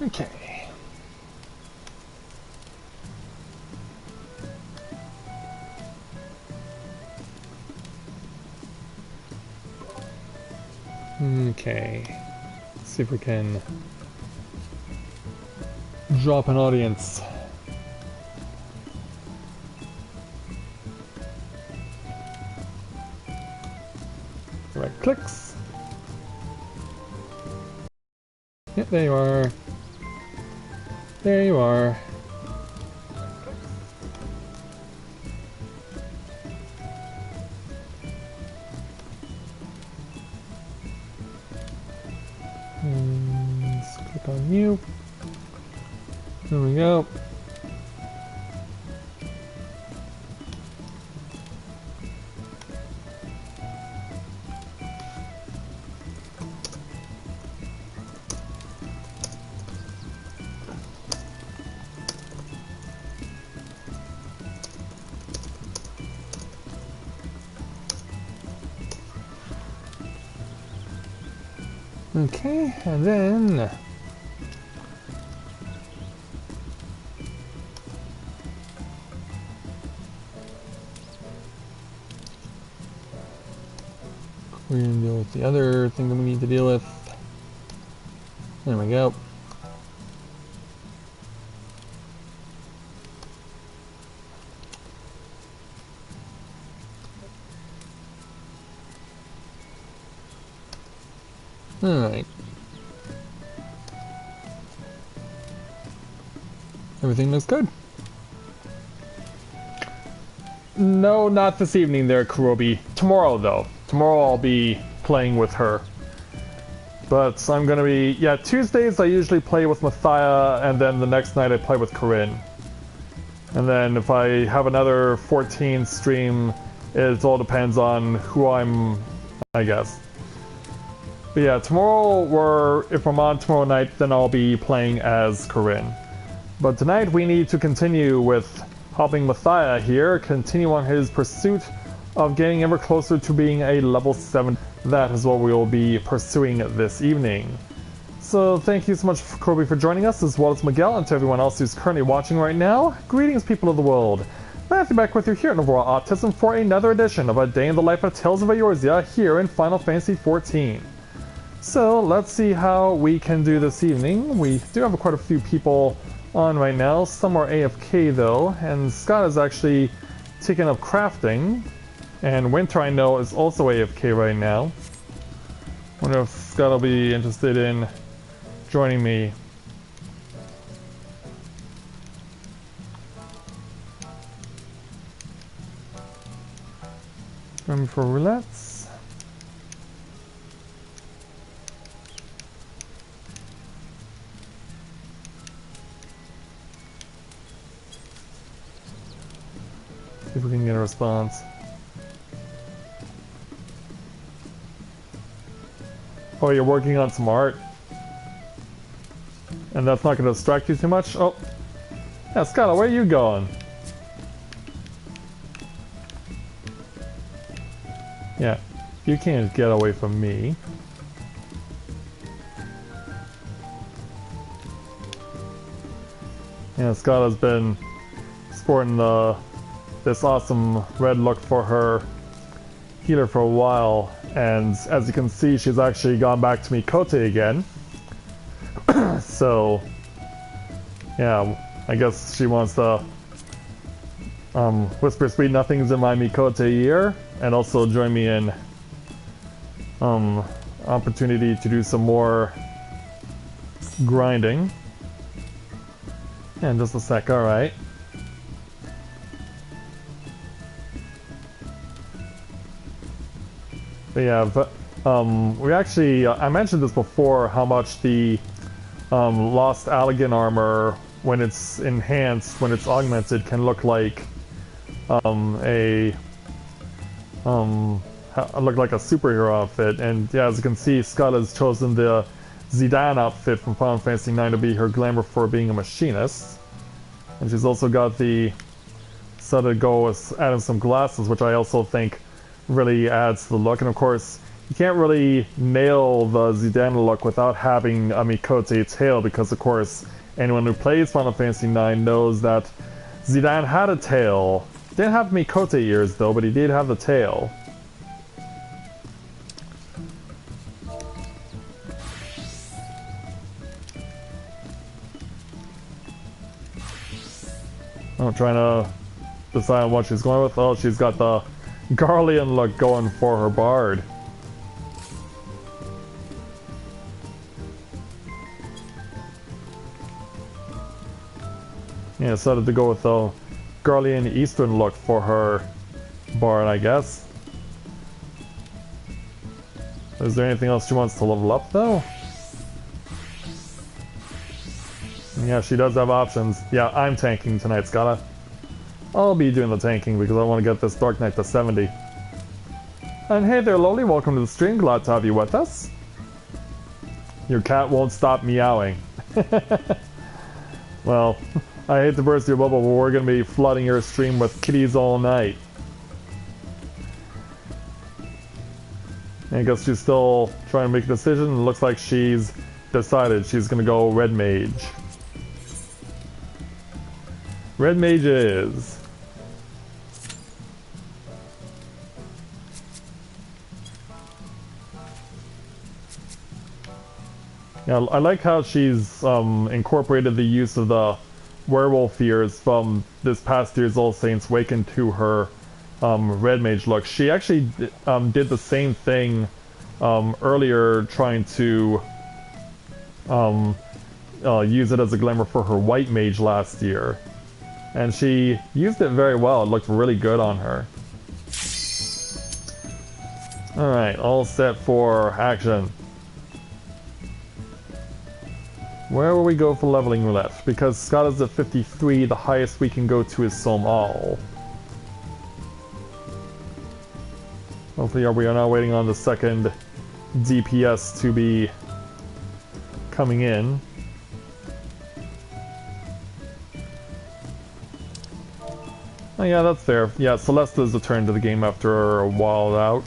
Okay. Okay. Let's see if we can drop an audience. Right clicks. Yep, there you are. There you are. Let's click on you. There we go. Okay, and then we're gonna deal with the other thing that we need to deal with. There we go. Alright. Everything looks good. No, not this evening there, Kurobi. Tomorrow, though. Tomorrow I'll be playing with her. But I'm gonna be... Yeah, Tuesdays I usually play with Matthia, and then the next night I play with Corinne. And then if I have another 14 stream, it all depends on who I'm... I guess. But yeah, tomorrow, if I'm on tomorrow night, then I'll be playing as Corinne. But tonight we need to continue with helping Matthia here, continue on his pursuit of getting ever closer to being a level 7. That is what we will be pursuing this evening. So thank you so much, Kobe, for joining us, as well as Miguel, and to everyone else who's currently watching right now. Greetings, people of the world. Matthia back with you here at Novaura Autism for another edition of A Day in the Life of Tales of Eorzea here in Final Fantasy XIV. So let's see how we can do this evening. We do have quite a few people on right now. Some are AFK though, and Scott is actually taking up crafting. And Winter, I know, is also AFK right now. Wonder if Scott will be interested in joining me. Remember for roulettes. See if we can get a response. Oh, you're working on some art? And that's not going to distract you too much? Oh. Yeah, Scott, where are you going? Yeah, you can't get away from me. Yeah, Scott has been sporting this awesome red look for her healer for a while, and as you can see, she's actually gone back to Mikote again. So, yeah, I guess she wants to whisper sweet nothings in my Mikote ear, and also join me in opportunity to do some more grinding. And just a sec, alright. But yeah, we actually, I mentioned this before, how much the Lost Allegan armor, when it's enhanced, when it's augmented, can look like look like a superhero outfit. And yeah, as you can see, Scott has chosen the Zidane outfit from Final Fantasy IX to be her glamour for being a machinist. And she's also got the set to go with adding some glasses, which I also think really adds to the look. And of course, you can't really nail the Zidane look without having a Mikote tail, because of course anyone who plays Final Fantasy IX knows that Zidane had a tail. Didn't have Mikote ears though, but he did have the tail. I'm trying to decide on what she's going with. Oh, she's got the Garlean look going for her bard. Yeah, decided to go with the Garlean Eastern look for her bard, I guess. Is there anything else she wants to level up, though? Yeah, she does have options. Yeah, I'm tanking tonight, Scala. I'll be doing the tanking because I want to get this Dark Knight to 70. And hey there, Loli, welcome to the stream. Glad to have you with us. Your cat won't stop meowing. Well, I hate to burst your bubble, but we're going to be flooding your stream with kitties all night. I guess she's still trying to make a decision. It looks like she's decided she's going to go Red Mage. Red Mage is. Yeah, I like how she's incorporated the use of the werewolf ears from this past year's All Saints Wake into her Red Mage look. She actually did the same thing earlier, trying to use it as a glamour for her White Mage last year. And she used it very well. It looked really good on her. Alright, all set for action. Where will we go for leveling roulette? Because Scott is at 53, the highest we can go to is Somal. Hopefully we are now waiting on the second DPS to be coming in. Oh yeah, that's fair. Yeah, Celesta's returned to the game after a while out.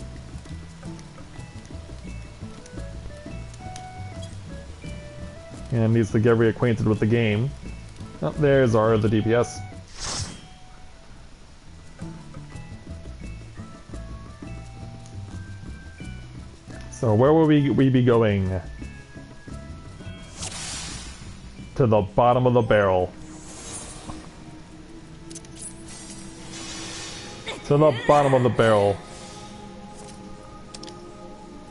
And needs to get reacquainted with the game. Oh, there's our the DPS. So where will we be going? To the bottom of the barrel. To the bottom of the barrel.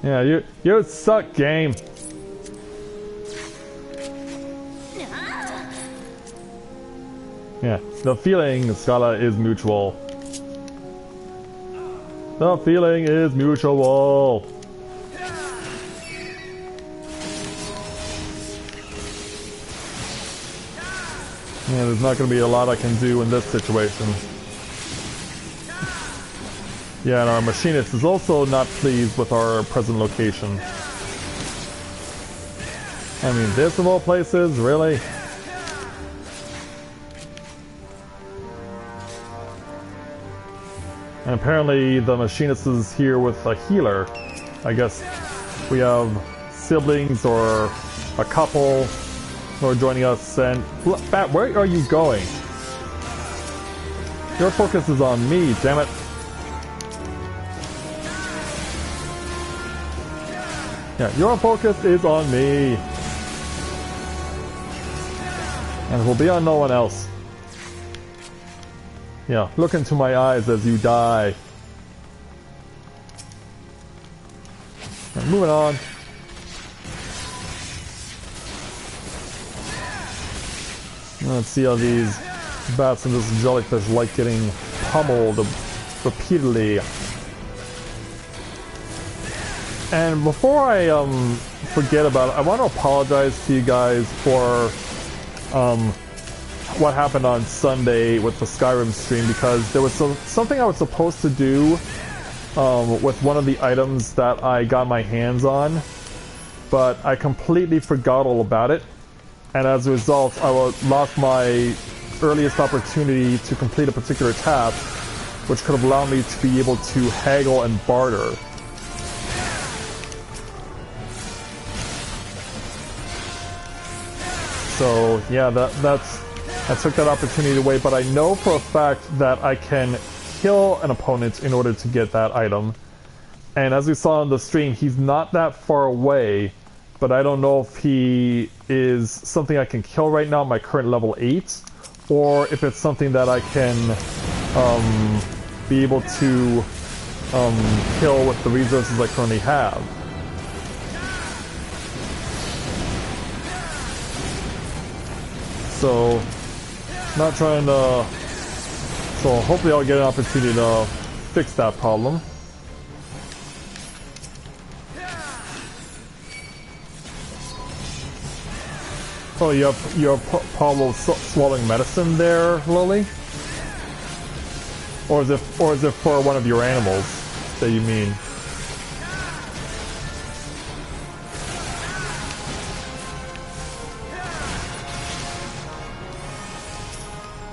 Yeah, you suck, game. Yeah, the feeling, Scala, is mutual. The feeling is mutual. Yeah, there's not going to be a lot I can do in this situation. Yeah, and our machinist is also not pleased with our present location. I mean, this of all places, really? And apparently the machinist is here with a healer. I guess we have siblings or a couple who are joining us. And Bat, where are you going? Your focus is on me, damn it. Yeah, your focus is on me. And it will be on no one else. Yeah, look into my eyes as you die. Right, moving on. Let's see how these bats and this jellyfish like getting pummeled repeatedly. And before I forget about it, I want to apologize to you guys for what happened on Sunday with the Skyrim stream, because there was something I was supposed to do with one of the items that I got my hands on, but I completely forgot all about it, and as a result I lost my earliest opportunity to complete a particular task, which could have allowed me to be able to haggle and barter. So yeah, I took that opportunity away, but I know for a fact that I can kill an opponent in order to get that item. And as we saw on the stream, he's not that far away, but I don't know if he is something I can kill right now at my current level 8, or if it's something that I can be able to kill with the resources I currently have. So, not trying to... So hopefully I'll get an opportunity to fix that problem. Oh, you have problem with swallowing medicine there, Lily? Or is it for one of your animals that you mean?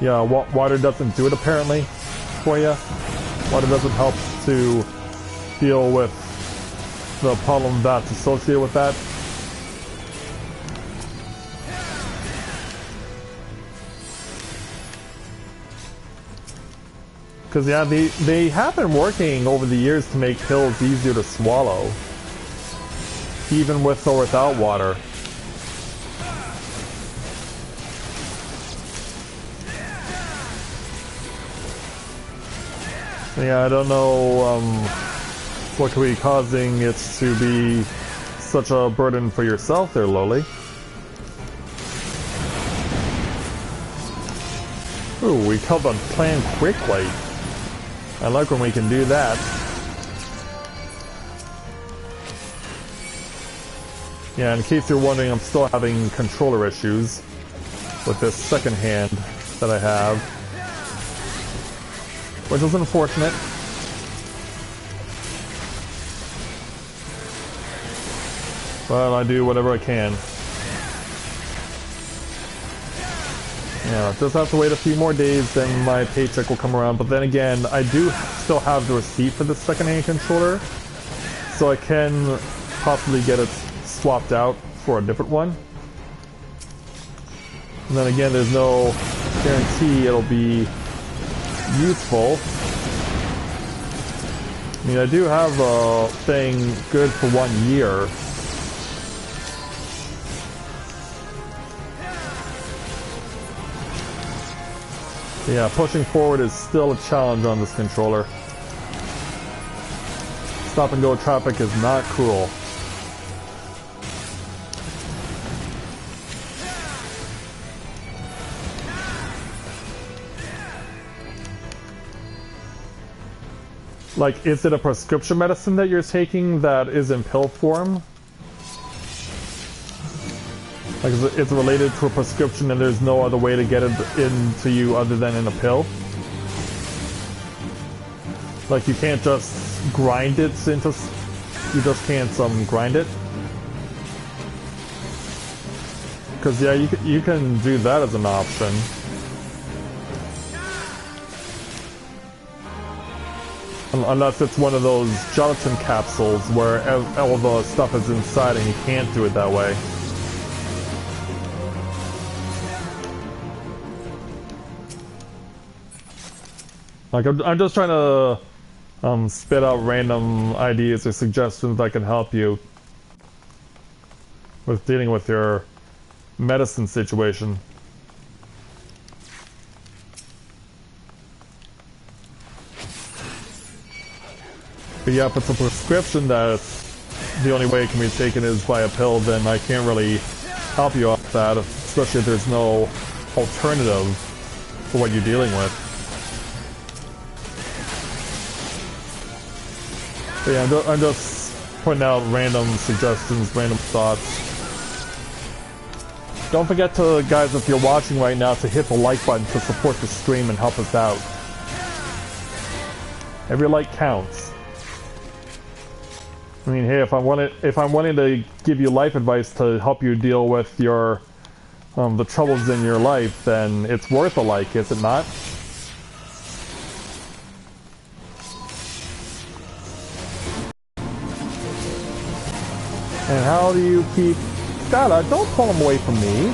Yeah, water doesn't do it apparently for you. Water doesn't help to deal with the problem that's associated with that. Because yeah, they have been working over the years to make pills easier to swallow, even with or without water. Yeah, I don't know what could be causing it to be such a burden for yourself there, Loli. Ooh, we killed the plan quickly. I like when we can do that. Yeah, in case you're wondering, I'm still having controller issues with this second hand that I have, which is unfortunate. But I do whatever I can. Yeah, just have to wait a few more days, then my paycheck will come around. But then again, I do still have the receipt for the second-hand controller, so I can possibly get it swapped out for a different one. And then again, there's no guarantee it'll be useful. I mean, I do have a thing good for 1 year. Yeah, pushing forward is still a challenge on this controller. Stop and go traffic is not cool. Like, is it a prescription medicine that you're taking that is in pill form? Like, it's related to a prescription and there's no other way to get it into you other than in a pill? Like, you can't just grind it into... You just can't grind it? Because, yeah, you can do that as an option. Unless it's one of those gelatin capsules where all the stuff is inside and you can't do it that way. Like, I'm just trying to spit out random ideas or suggestions that can help you with dealing with your medicine situation. But yeah, if it's a prescription that the only way it can be taken is by a pill, then I can't really help you off that, especially if there's no alternative for what you're dealing with. But yeah, I'm just putting out random suggestions, random thoughts. Don't forget to, guys, if you're watching right now, to hit the like button to support the stream and help us out. Every like counts. I mean, hey, if I'm wanting to give you life advice to help you deal with your the troubles in your life, then it's worth a like, is it not? And how do you keep... Skylar, don't pull him away from me.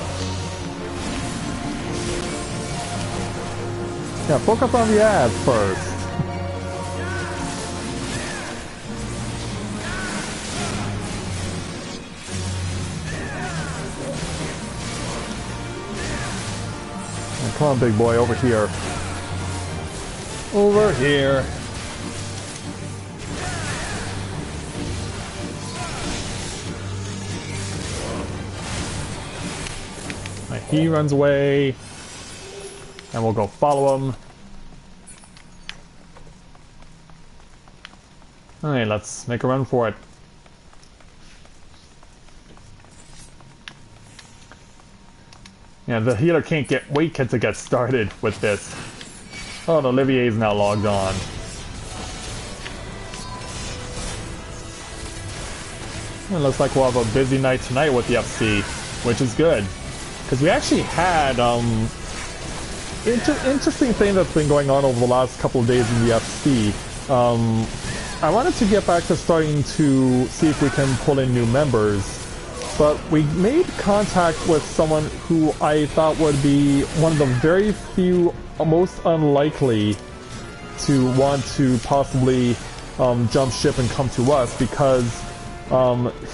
Yeah, focus on the ads first. Yeah, come on, big boy, over here. Over here. Right, he runs away. And we'll go follow him. Alright, let's make a run for it. Yeah, the healer can't wait to get started with this. Oh, and Olivier's now logged on. It looks like we'll have a busy night tonight with the FC, which is good. Because we actually had, interesting thing that's been going on over the last couple of days in the FC. I wanted to get back to starting to see if we can pull in new members, but we made contact with someone who I thought would be one of the very few, most unlikely to want to possibly jump ship and come to us, because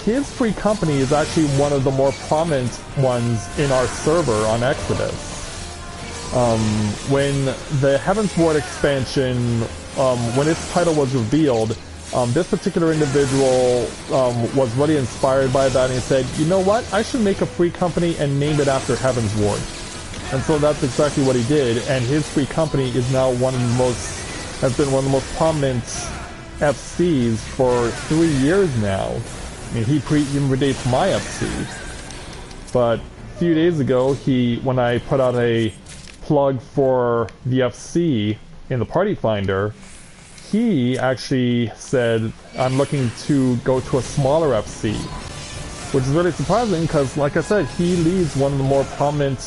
his free company is actually one of the more prominent ones in our server on Exodus. When the Heavensward expansion, when its title was revealed, this particular individual was really inspired by that, and he said, you know what, I should make a free company and name it after Heavensward. And so that's exactly what he did, and his free company is now has been one of the most prominent FCs for 3 years now. I mean, he predates my FC. But a few days ago, when I put out a plug for the FC in the Party Finder, he actually said, I'm looking to go to a smaller FC, which is really surprising because, like I said, he leads one of the more prominent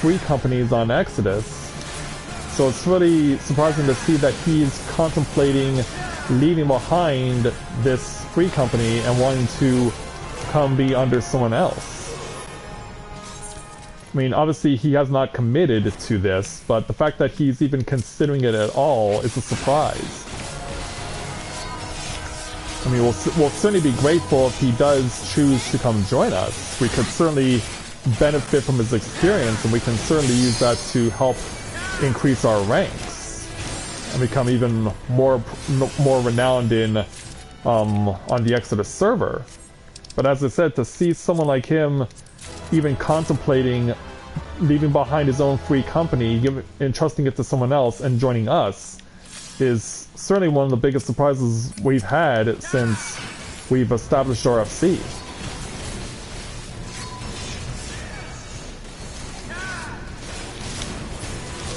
free companies on Exodus. So it's really surprising to see that he's contemplating leaving behind this free company and wanting to come be under someone else. I mean, obviously he has not committed to this, but the fact that he's even considering it at all is a surprise. I mean, we'll certainly be grateful if he does choose to come join us. We could certainly benefit from his experience, and we can certainly use that to help increase our ranks and become even more renowned in on the Exodus server. But as I said, to see someone like him even contemplating leaving behind his own free company, entrusting it to someone else, and joining us is certainly one of the biggest surprises we've had since we've established our FC.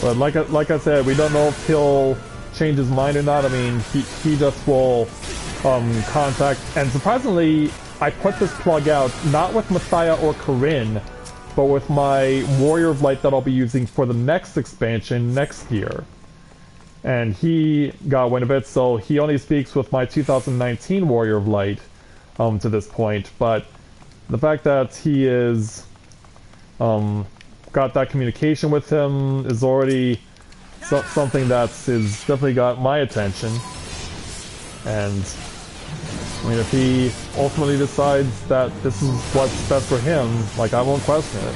But like I said, we don't know if he'll change his mind or not. I mean, he just will contact. And surprisingly, I put this plug out not with Matthia or Corinne, but with my Warrior of Light that I'll be using for the next expansion next year. And he got wind of it, so he only speaks with my 2019 Warrior of Light to this point. But the fact that he is got that communication with him is already something that's definitely got my attention. And I mean, if he ultimately decides that this is what's best for him, like, I won't question it.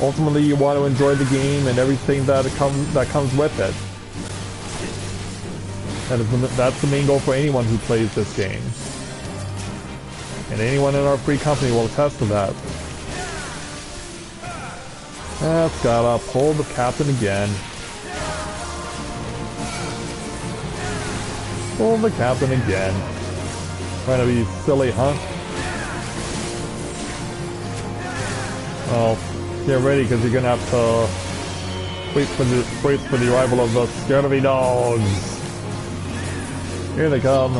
Ultimately, you want to enjoy the game and everything that comes with it. That's the main goal for anyone who plays this game. And anyone in our free company will attest to that. That's gotta pull the captain again. Pull the captain again. Trying to be silly, huh? Well, get ready, because you're gonna have to wait for the arrival of the scaredy dogs. Here they come.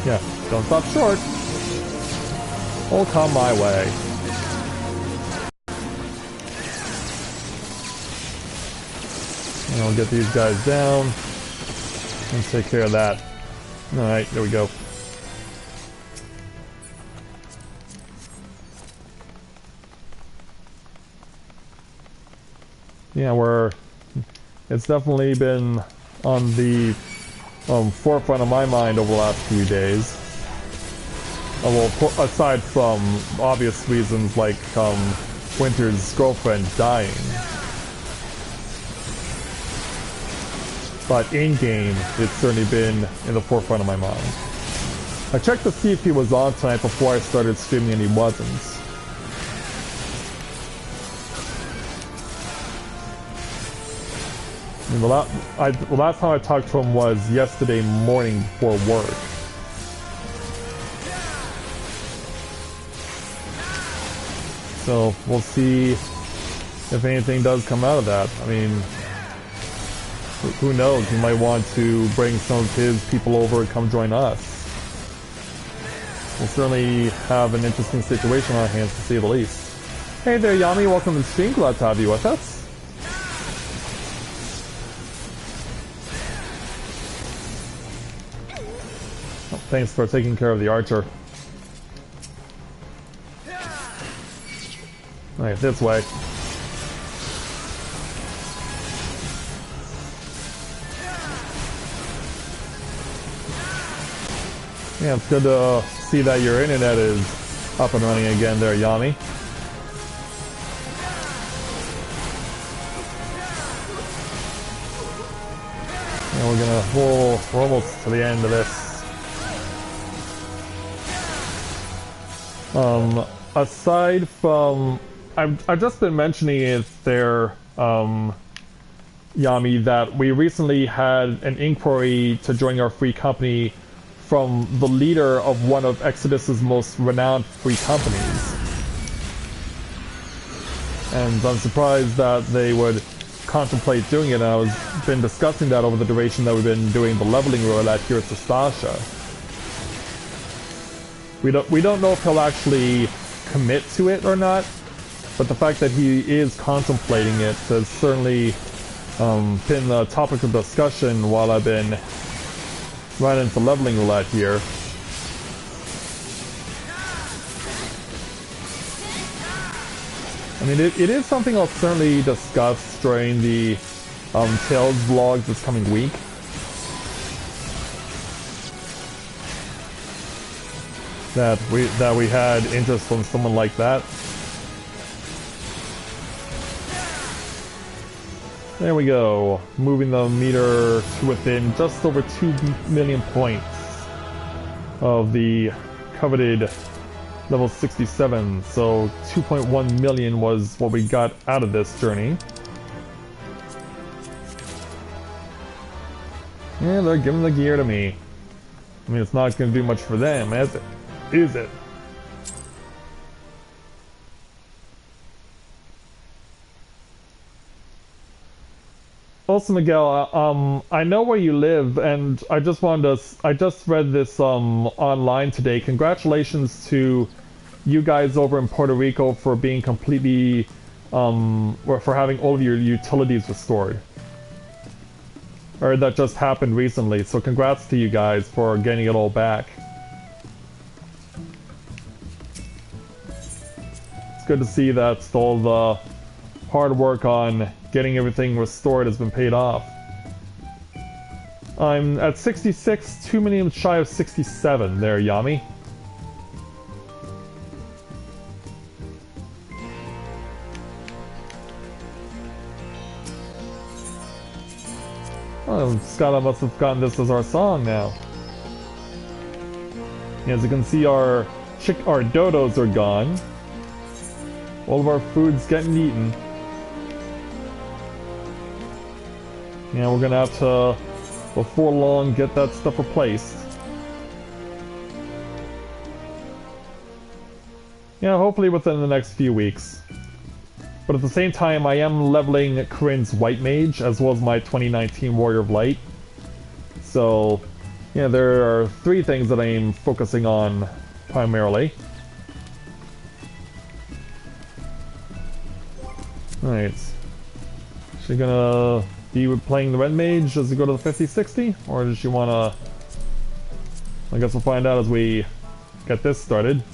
Yeah, don't stop short. All come my way. And I'll get these guys down and take care of that. Alright, there we go. Yeah, it's definitely been on the forefront of my mind over the last few days. Well, aside from obvious reasons like Winter's girlfriend dying. But in-game, it's certainly been in the forefront of my mind. I checked to see if he was on tonight before I started streaming, and he wasn't. And the last time I talked to him was yesterday morning before work. So we'll see if anything does come out of that. I mean, who knows? He might want to bring some of his people over and come join us. We'll certainly have an interesting situation on our hands, to say the least. Hey there, Yami. Welcome to the stream. Glad to have you with us. Thanks for taking care of the archer. Alright, this way. Yeah, it's good to see that your internet is up and running again there, Yami. And we're almost to the end of this. Aside from, I've just been mentioning it there, Yami, that we recently had an inquiry to join our free company from the leader of one of Exodus's most renowned free companies. And I'm surprised that they would contemplate doing it, and I've been discussing that over the duration that we've been doing the leveling roulette here at Sastasha. We don't know if he'll actually commit to it or not, but the fact that he is contemplating it has certainly been the topic of discussion while I've been running into leveling roulette here. I mean, it is something I'll certainly discuss during the Tales vlogs this coming week. That we had interest from someone like that. There we go. Moving the meter to within just over 2 million points of the coveted level 67. So 2.1 million was what we got out of this journey. Yeah, they're giving the gear to me. I mean, it's not going to do much for them, is it? Is it? Also, Miguel, I know where you live, and I just read this online today. Congratulations to you guys over in Puerto Rico for being completely, for having all of your utilities restored. Or that just happened recently, so congrats to you guys for getting it all back. It's good to see that all the hard work on getting everything restored has been paid off. I'm at 66, 2 million shy of 67 there, Yami. Oh, Scala must have gotten this as our song now. As you can see, our dodos are gone. All of our food's getting eaten. Yeah, we're gonna have to, before long, get that stuff replaced. Yeah, hopefully within the next few weeks. But at the same time, I am leveling Corinne's White Mage, as well as my 2019 Warrior of Light. So, yeah, there are 3 things that I'm focusing on primarily. Alright. Is she gonna be playing the Red Mage as we go to the 50-60? Or does she wanna... I guess we'll find out as we get this started.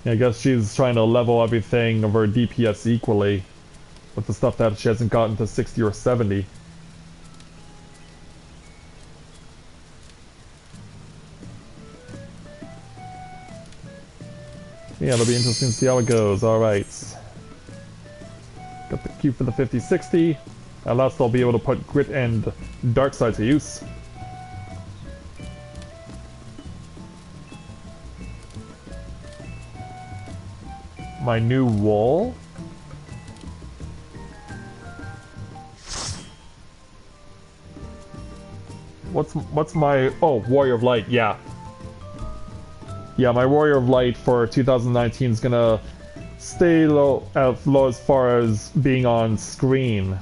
I guess she's trying to level everything of her DPS equally with the stuff that she hasn't gotten to 60 or 70. Yeah, it'll be interesting to see how it goes. Alright. Got the cube for the 50-60. At last I'll be able to put Grit and Dark Side to use. My new wall? What's my... Oh, Warrior of Light, yeah. Yeah, my Warrior of Light for 2019 is gonna stay low as far as being on screen.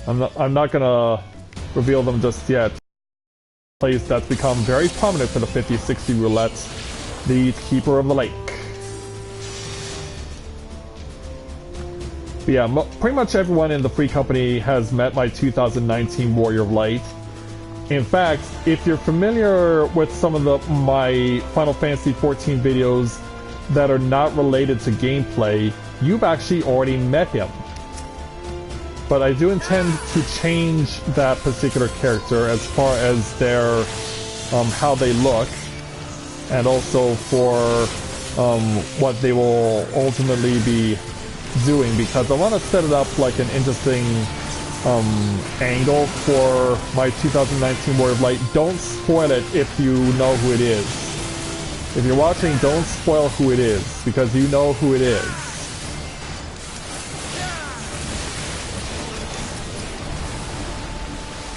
I'm not gonna reveal them just yet. Place that's become very prominent for the 50-60 roulette, the Keeper of the Lake. But yeah, pretty much everyone in the Free Company has met my 2019 Warrior of Light. In fact, if you're familiar with some of my Final Fantasy XIV videos that are not related to gameplay, you've actually already met him. But I do intend to change that particular character as far as their how they look, and also for what they will ultimately be doing, because I want to set it up like an interesting angle for my 2019 Warrior of Light. Don't spoil it if you know who it is. If you're watching, don't spoil who it is, because you know who it is.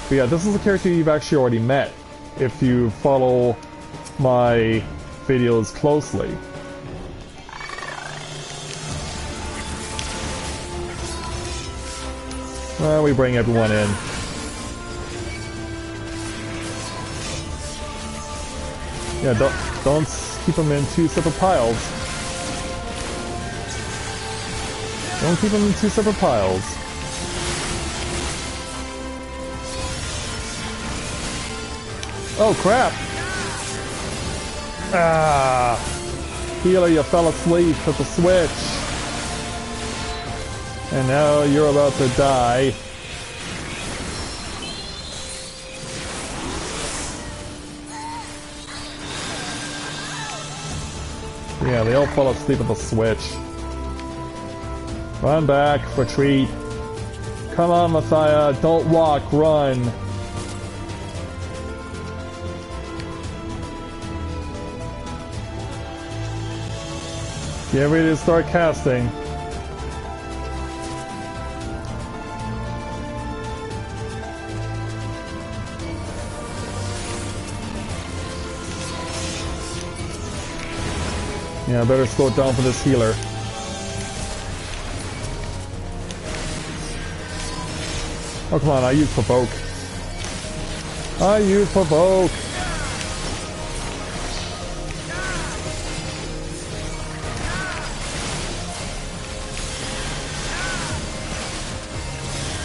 But yeah, this is a character you've actually already met if you follow my videos closely. We bring everyone in. Yeah, don't keep them in two separate piles. Don't keep them in two separate piles. Oh crap! Ah! Healer, you fell asleep at the switch. And now you're about to die. Yeah, they all fall asleep at the switch. Run back, retreat. Come on, Matthia, don't walk, run. Get ready to start casting. Yeah, I better slow it down for this healer. Oh, come on, I use Provoke. I use Provoke!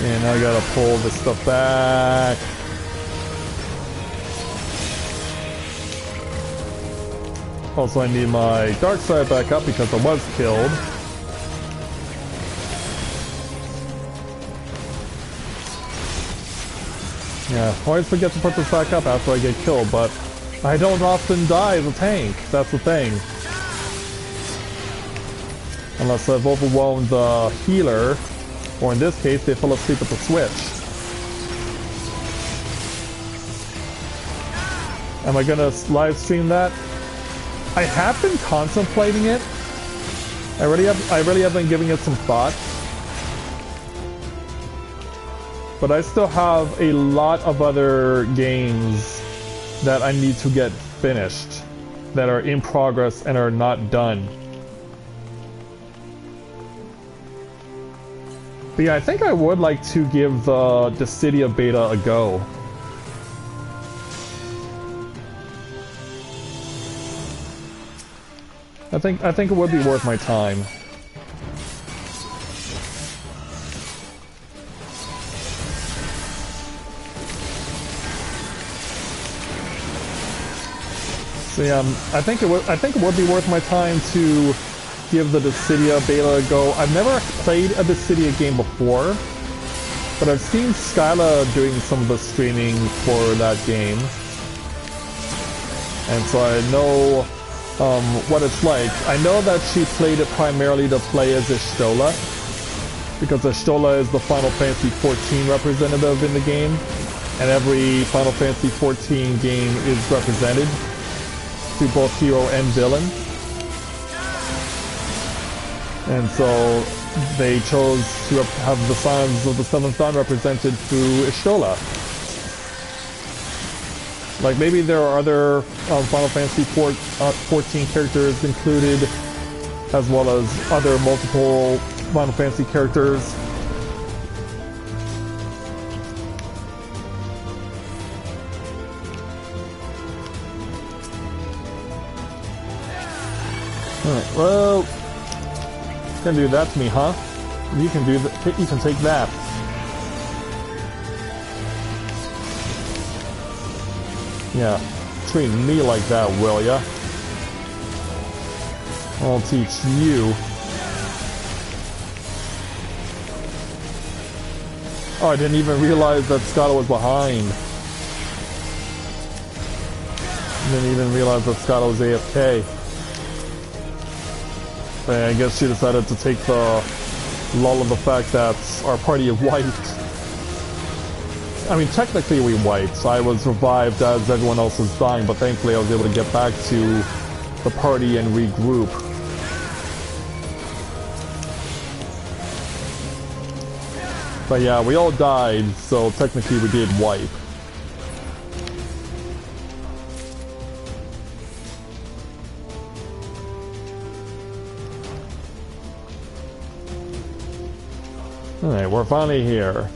And now I gotta pull this stuff back. Also, I need my dark side back up because I was killed. Yeah, I always forget to put this back up after I get killed, but I don't often die as a tank. That's the thing. Unless I've overwhelmed the healer, or in this case, they fell asleep at the switch. Am I gonna live stream that? I have been contemplating it. I really have been giving it some thought. But I still have a lot of other games that I need to get finished, that are in progress and are not done. But yeah, I think I would like to give the Dissidia beta a go. I think it would be worth my time. So yeah, I think it would be worth my time to give the Dissidia beta a go. I've never played a Dissidia game before, but I've seen Skyla doing some of the streaming for that game, and so I know what it's like. I know that she played it primarily to play as Y'shtola, because Y'shtola is the Final Fantasy XIV representative in the game, and every Final Fantasy XIV game is represented through both hero and villain. And so they chose to have the Sons of the Seventh Dawn represented through Y'shtola. Like, maybe there are other Final Fantasy XIV characters included, as well as other multiple Final Fantasy characters. Alright, well, you can do that to me, huh? You can do that. You can take that. Yeah, treat me like that, will ya? I'll teach you. Oh, I didn't even realize that Skyla was behind. Didn't even realize that Skyla was AFK. But I guess she decided to take the lull of the fact that our party wiped. I mean, technically we wiped. I was revived as everyone else was dying, but thankfully I was able to get back to the party and regroup. But yeah, we all died, so technically we did wipe. Alright, we're finally here.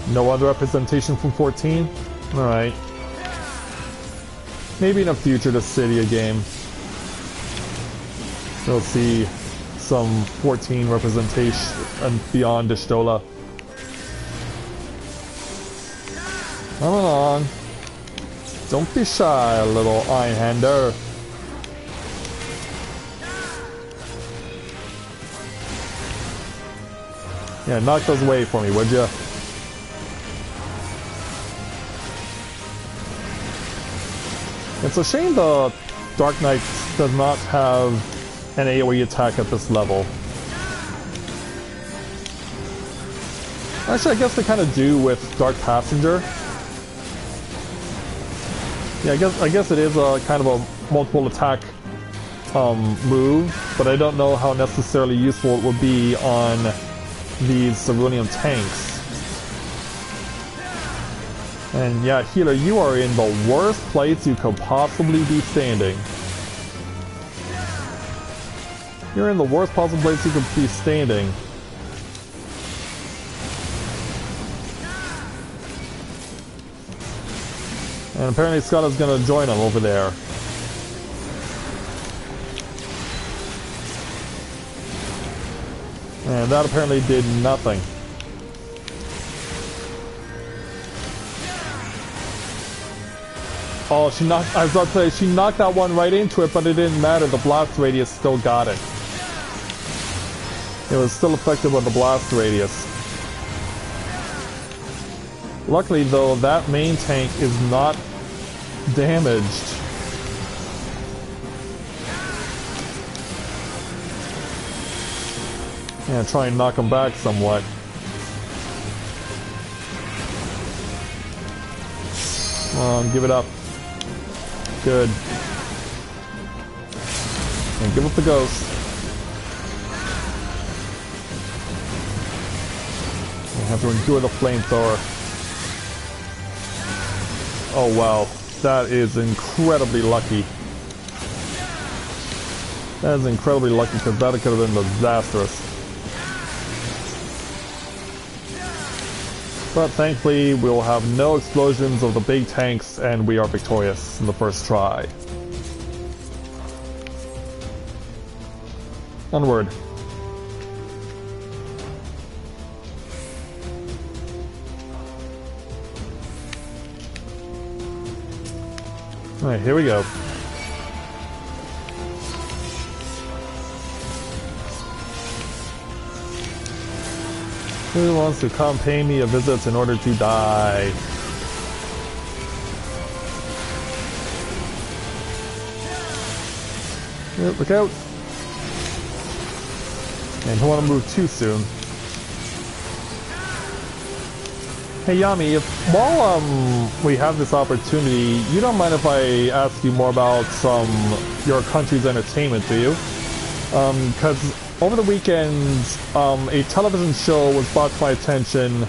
No other representation from 14? Alright. Maybe in a future Dissidia game we'll see some 14 representation and beyond Y'shtola. Come on. Don't be shy, little Einhander. Yeah, knock those away for me, would ya? It's a shame the Dark Knight does not have an AoE attack at this level. Actually, I guess they kind of do with Dark Passenger. Yeah, I guess it is a kind of a multiple attack move, but I don't know how necessarily useful it would be on these Cerulean tanks. And yeah, healer, you are in the worst place you could possibly be standing. You're in the worst possible place you could be standing. And apparently Scott gonna join him over there. And that apparently did nothing. Oh, I was about to say, she knocked that one right into it, but it didn't matter. The blast radius still got it. It was still effective with the blast radius. Luckily, though, that main tank is not damaged. Yeah, try and knock him back somewhat. Come on, give it up. Good. And give up the ghost. I have to endure the flamethrower. Oh wow, that is incredibly lucky. That is incredibly lucky because that could have been disastrous. But thankfully, we will have no explosions of the big tanks, and we are victorious in the first try. Onward. Alright, here we go. Who wants to come pay me a visit in order to die? Yep, look out. And don't want to move too soon. Hey Yami, while we have this opportunity, you don't mind if I ask you more about your country's entertainment, do you? Because over the weekend, a television show was brought to my attention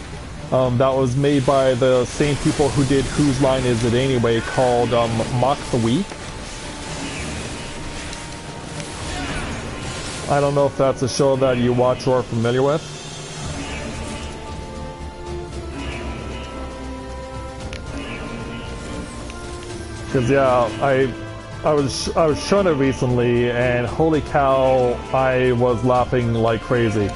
that was made by the same people who did Whose Line Is It Anyway, called Mock the Week. I don't know if that's a show that you watch or are familiar with. Because yeah, I was shown it recently, and holy cow, I was laughing like crazy.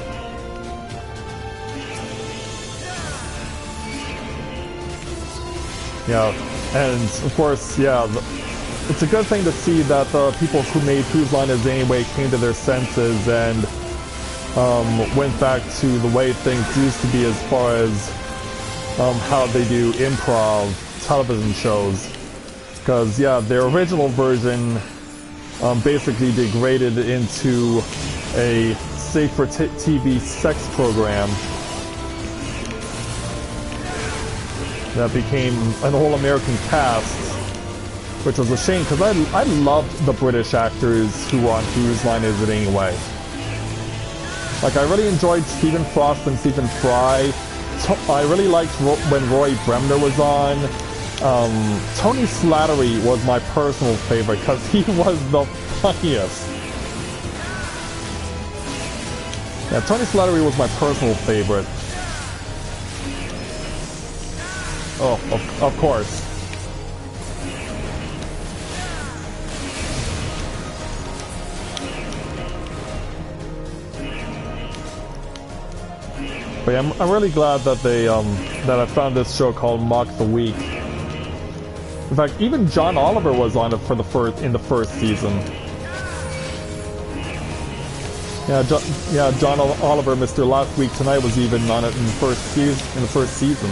Yeah, and of course, yeah, it's a good thing to see that the people who made Whose Line Is It Anyway came to their senses and went back to the way things used to be as far as how they do improv television shows. Because, yeah, their original version basically degraded into a safe-for-TV sex program that became an all-American cast, which was a shame, because I loved the British actors who were on Whose Line Is It Anyway. Like, I really enjoyed Stephen Frost and Stephen Fry. I really liked when Roy Bremner was on. Tony Slattery was my personal favorite because he was the funniest. Yeah, Tony Slattery was my personal favorite. Oh, of course. But yeah, I'm really glad that that I found this show called Mock the Week. In fact, even John Oliver was on it in the first season. Yeah, John Oliver, Mr. Last Week Tonight, was even on it in the first season.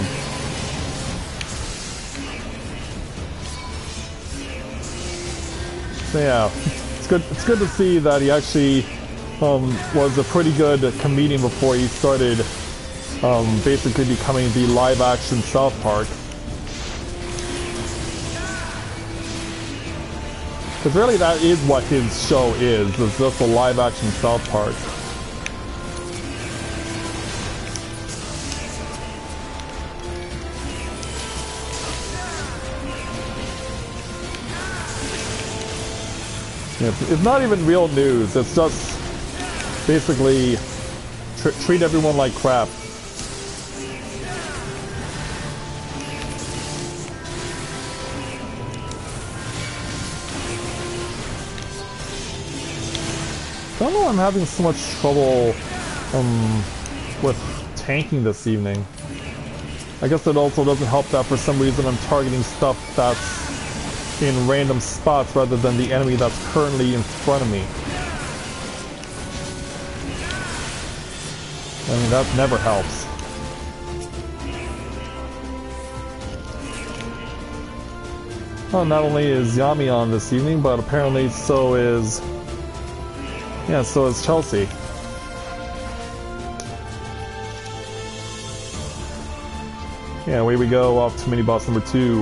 So yeah, it's good to see that he actually was a pretty good comedian before he started basically becoming the live-action South Park. Because really that is what his show is. It's just a live-action South Park. It's not even real news. It's just basically treat everyone like crap. I don't know why I'm having so much trouble with tanking this evening. I guess it also doesn't help that for some reason I'm targeting stuff that's in random spots rather than the enemy that's currently in front of me. I mean, that never helps. Well, not only is Yami on this evening, but apparently so is... Yeah, so is Chelsea. Yeah, away we go, off to mini-boss number 2.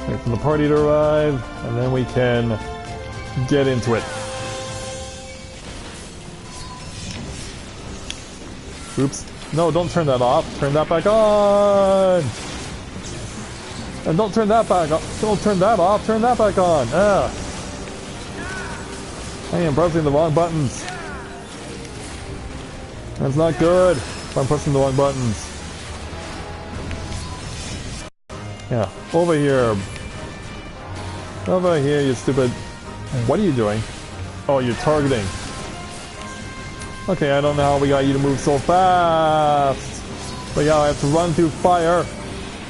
Wait for the party to arrive, and then we can get into it. Oops. No, don't turn that off. Turn that back on! And don't turn that back off. Don't turn that off. Turn that back on. Ah. I am pressing the wrong buttons. That's not good if I'm pressing the wrong buttons. Yeah. Over here. Over here, you stupid... What are you doing? Oh, you're targeting. Okay, I don't know how we got you to move so fast. But yeah, I have to run through fire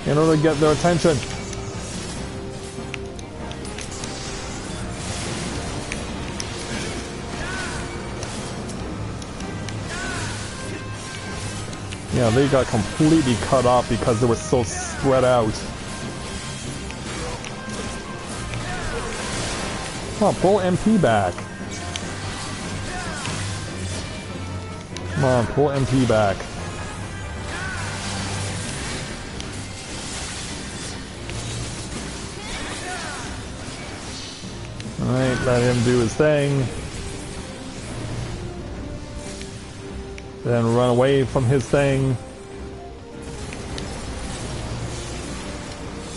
in order to get their attention. Yeah, they got completely cut off because they were so spread out. Come on, pull MP back. Come on, pull MP back. Alright, let him do his thing. Then run away from his thing.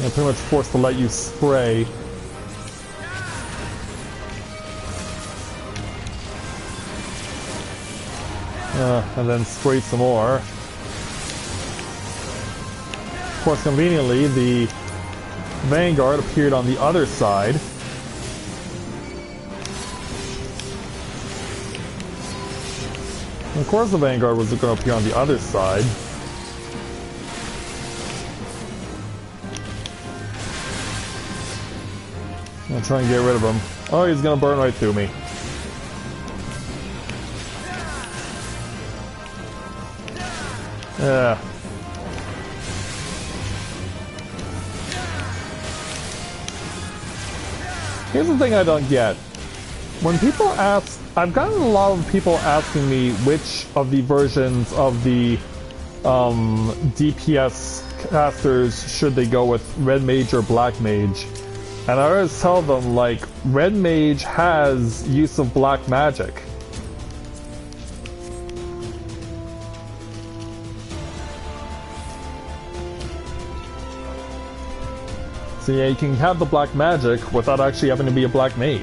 I'm pretty much forced to let you spray. And then spray some more. Of course, conveniently, the Vanguard appeared on the other side. Of course the Vanguard was going to appear on the other side. I'm going to try and get rid of him. Oh, he's going to burn right through me. Yeah. Here's the thing I don't get. When people ask, I've gotten a lot of people asking me which of the versions of the DPS casters should they go with, Red Mage or Black Mage. And I always tell them, like, Red Mage has use of black magic. So yeah, you can have the black magic without actually having to be a black mage.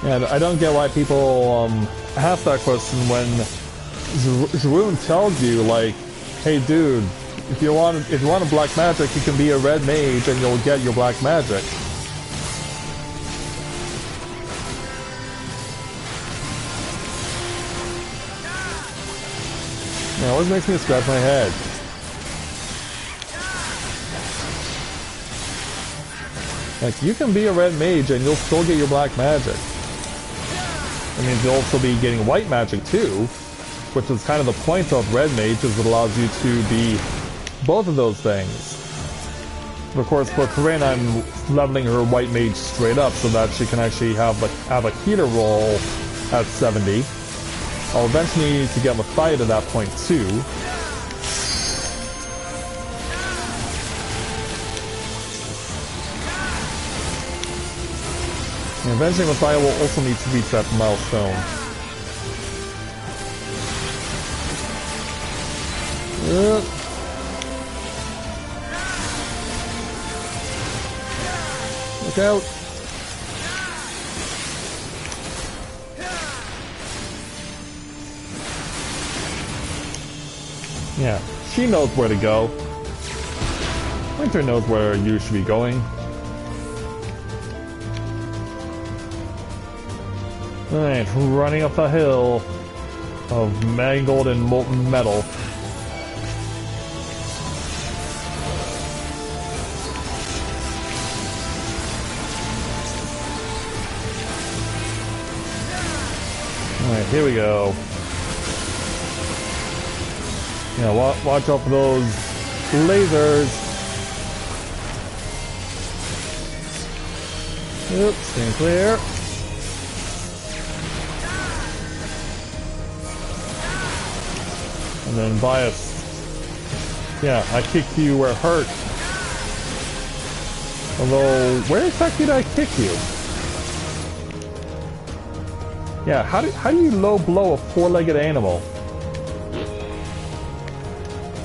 And I don't get why people ask that question when Jeroen tells you, like, hey dude, if you want a black magic, you can be a red mage and you'll get your black magic. It always makes me scratch my head. Like, you can be a red mage and you'll still get your black magic. I mean, you'll also be getting white magic too, which is kind of the point of red mage, is it allows you to be both of those things. But of course, for Corinne, I'm leveling her white mage straight up so that she can actually have a healer roll at 70. I'll eventually need to get Matthia to that point too. And eventually Matthia will also need to reach that milestone. Look out! Yeah, she knows where to go. Winter knows where you should be going. Alright, running up the hill of mangled and molten metal. Alright, here we go. Yeah, watch out for those lasers. Oops, staying clear. And then bias. Yeah, I kicked you where it hurt. Although, where exactly did I kick you? Yeah, how do you low blow a four-legged animal?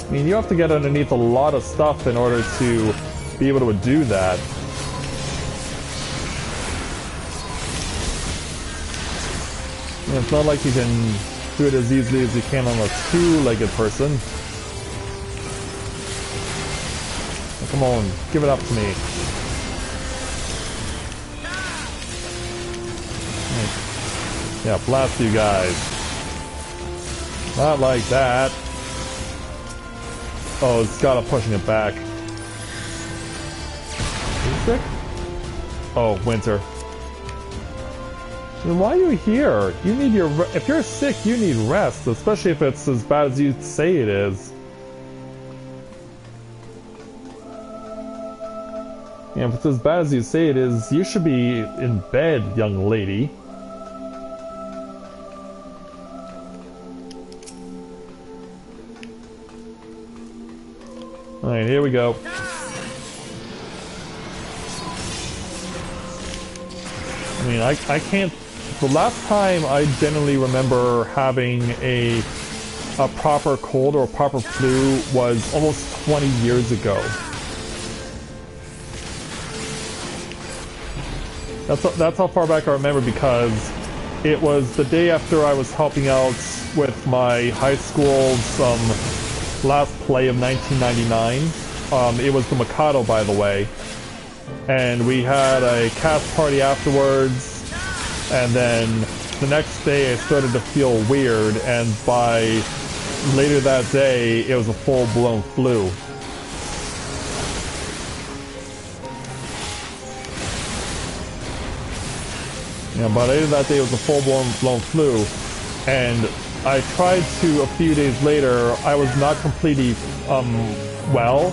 I mean, you have to get underneath a lot of stuff in order to be able to do that. And it's not like you can do it as easily as you can on a two-legged person. Now, come on, give it up to me. Yeah, blast you guys. Not like that. Oh, it's got pushing it back. Are you sick? Oh, Winter. Then why are you here? You need your... If you're sick, you need rest, especially if it's as bad as you say it is. Yeah, if it's as bad as you say it is, you should be in bed, young lady. Alright, here we go. I mean, I can't... The last time I generally remember having a proper cold or a proper flu was almost 20 years ago. That's how far back I remember, because it was the day after I was helping out with my high school's last play of 1999. It was the Mikado, by the way. And we had a cast party afterwards. And then the next day I started to feel weird, and by later that day it was a full-blown flu. Yeah, by later that day it was a full-blown flu, and I tried to a few days later. I was not completely well,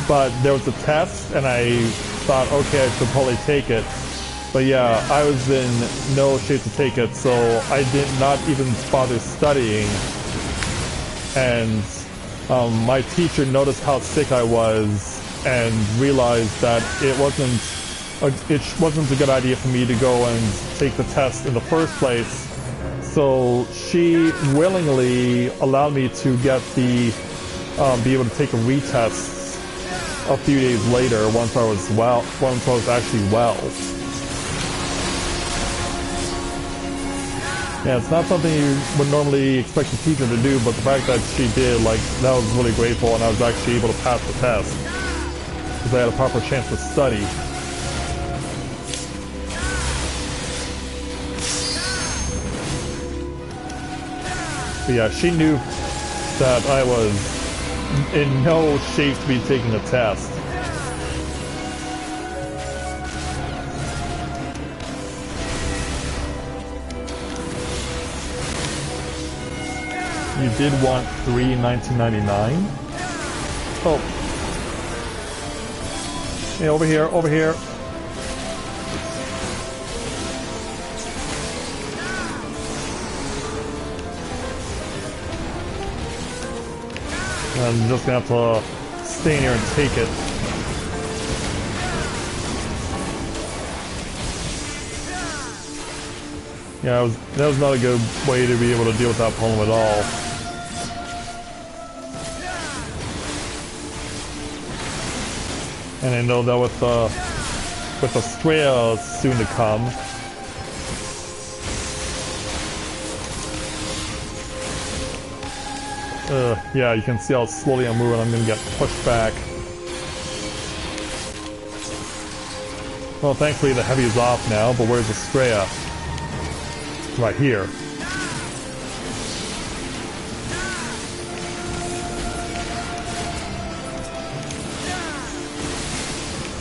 but there was a test and I thought, okay, I should probably take it. But yeah, I was in no shape to take it, so I did not even bother studying. And my teacher noticed how sick I was and realized that it wasn't a good idea for me to go and take the test in the first place. So she willingly allowed me to get the be able to take a retest a few days later once I was actually well. Yeah, it's not something you would normally expect a teacher to do, but the fact that she did, like, that was really grateful, and I was actually able to pass the test because I had a proper chance to study. But yeah, she knew that I was in no shape to be taking a test. You did want 3 in 1999? Oh. Hey, over here, over here. I'm just gonna have to stay in here and take it. Yeah, that was not a good way to be able to deal with that problem at all. And I know that with Eorzea soon to come. Yeah, you can see how slowly I'm moving. I'm gonna get pushed back. Well, thankfully the heavy is off now, but where's Eorzea? Right here.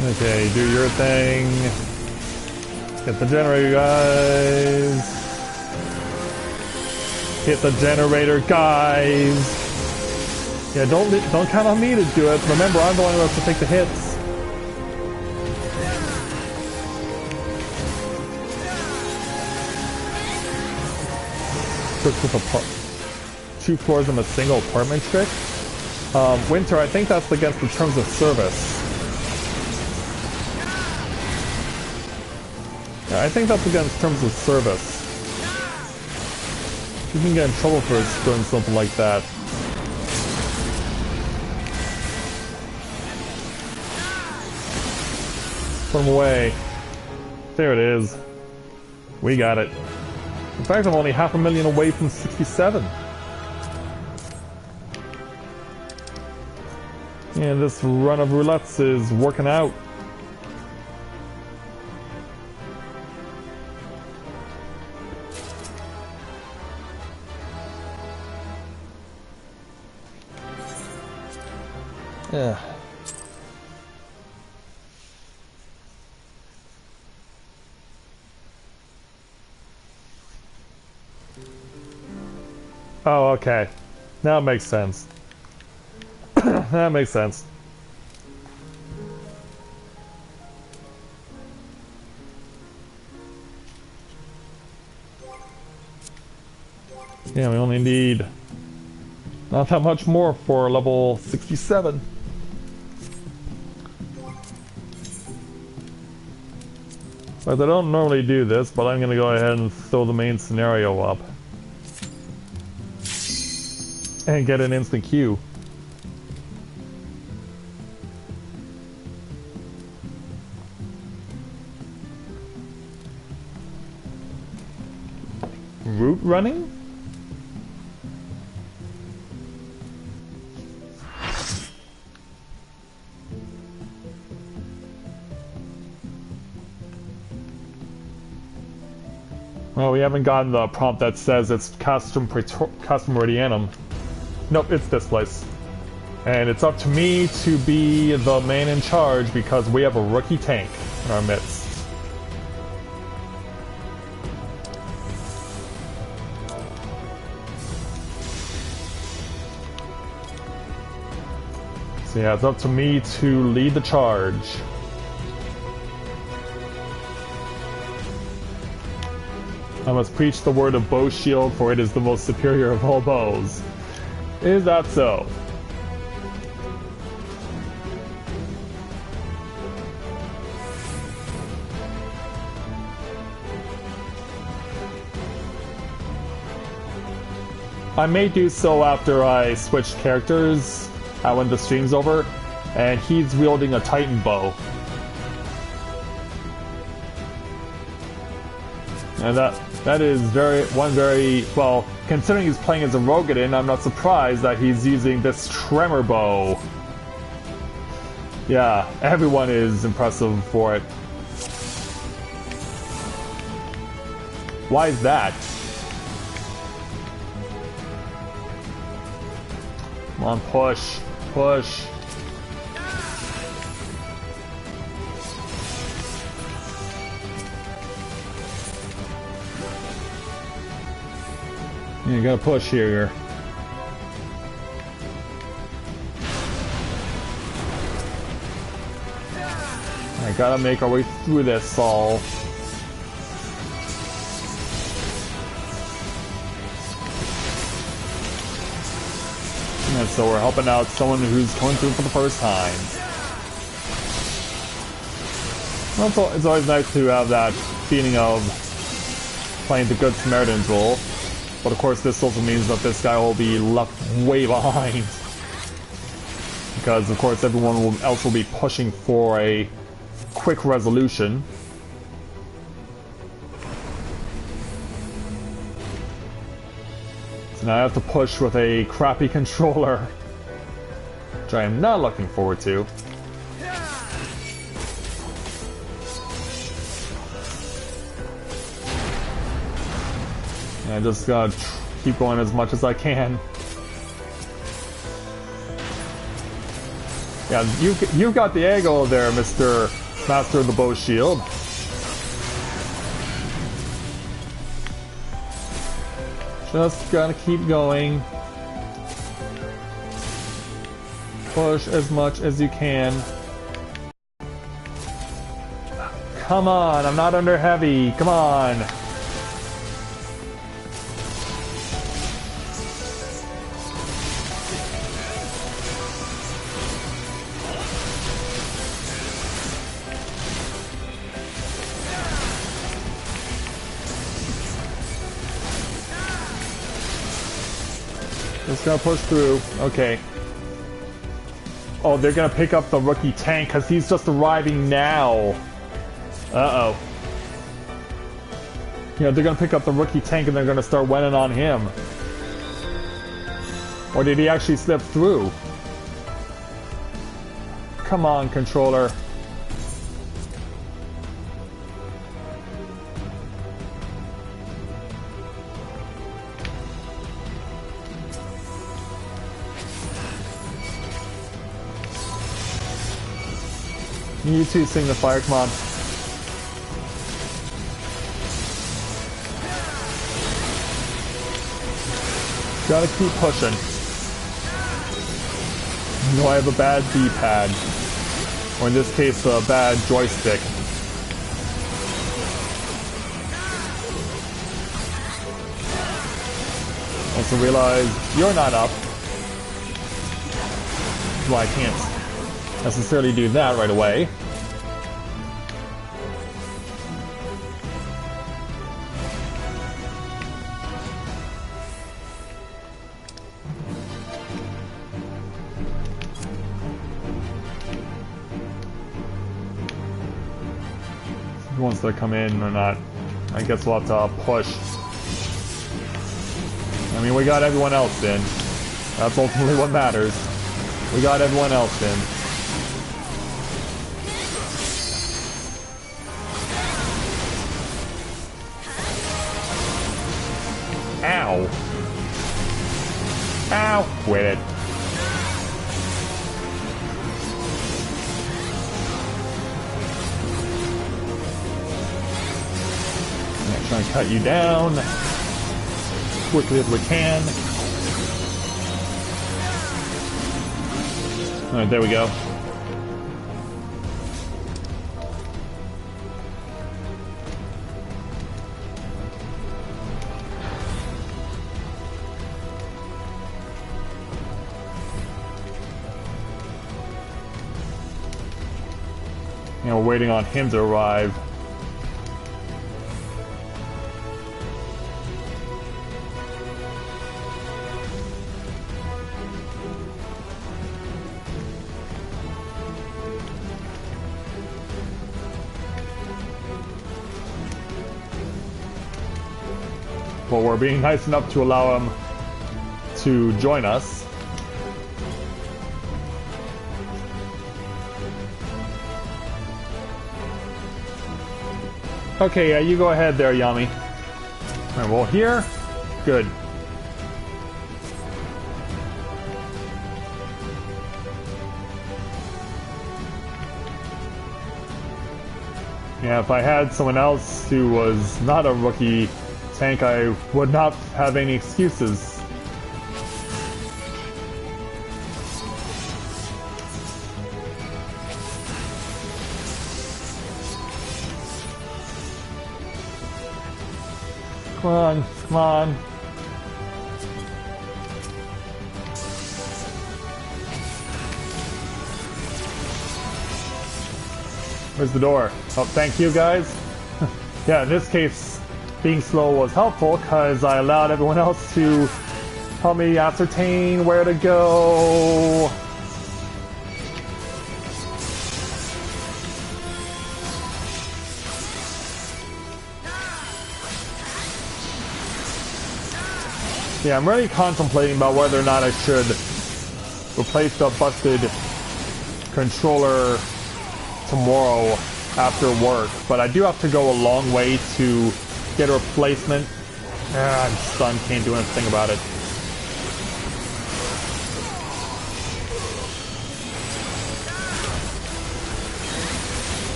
Okay, do your thing. Get the generator, guys. Hit the generator, guys. Yeah, don't count on me to do it. Remember, I'm the one who has to take the hits. With 2 floors in a single apartment trick. Winter, I think that's against the terms of service. Yeah, I think that's against terms of service. You can get in trouble for doing something like that. Put him away. There it is. We got it. In fact, I'm only 500,000 away from 67. And this run of roulettes is working out. Yeah. Oh, okay. Now it makes sense. That makes sense. Yeah, we only need not that much more for level 67. But I don't normally do this, but I'm gonna go ahead and throw the main scenario up. And get an instant queue. Route running? Well, we haven't gotten the prompt that says it's custom meridianum. Nope, it's this place. And it's up to me to be the man in charge because we have a rookie tank in our midst. So yeah, it's up to me to lead the charge. I must preach the word of bow shield, for it is the most superior of all bows. Is that so? I may do so after I switch characters when the stream's over, and he's wielding a Titan bow. And that is very well, considering he's playing as a Rogadin, I'm not surprised that he's using this tremor bow. Yeah, everyone is impressive for it. Why is that? Come on, push. Push. Yeah, you gotta push here. I gotta make our way through this all. And so we're helping out someone who's coming through for the first time. Also, it's always nice to have that feeling of playing the Good Samaritan's role. But of course this also means that this guy will be left way behind. Because of course everyone else will be pushing for a quick resolution. So now I have to push with a crappy controller. Which I am not looking forward to. And I just gotta keep going as much as I can. Yeah, you've got the angle there, Mr. Master of the Bow Shield. Just gotta keep going. Push as much as you can. Come on, I'm not under heavy. Come on. Just gonna push through. Okay. Oh, they're gonna pick up the rookie tank because he's just arriving now. Uh-oh. Yeah, they're gonna pick up the rookie tank and they're gonna start winning on him. Or did he actually slip through? Come on, controller. You two sing the fire, come on. Gotta keep pushing. No, I have a bad D-pad. Or in this case, a bad joystick. Also realize you're not up. Well, I can't necessarily do that right away. Who wants to come in or not? I guess we'll have to push. I mean, we got everyone else in. That's ultimately what matters. We got everyone else in. Ow. Ow. Quit it. Trying to cut you down as quickly as we can. Alright, there we go. And we're waiting on him to arrive. Well, we're being nice enough to allow him to join us. Okay, yeah, you go ahead there, Yami. Alright, well, here? Good. Yeah, if I had someone else who was not a rookie tank, I would not have any excuses. Come on, come on. Where's the door? Oh, thank you, guys. Yeah, in this case, being slow was helpful because I allowed everyone else to help me ascertain where to go. Yeah, I'm really contemplating about whether or not I should replace the busted controller tomorrow after work, but I do have to go a long way to get a replacement. I'm stunned, can't do anything about it.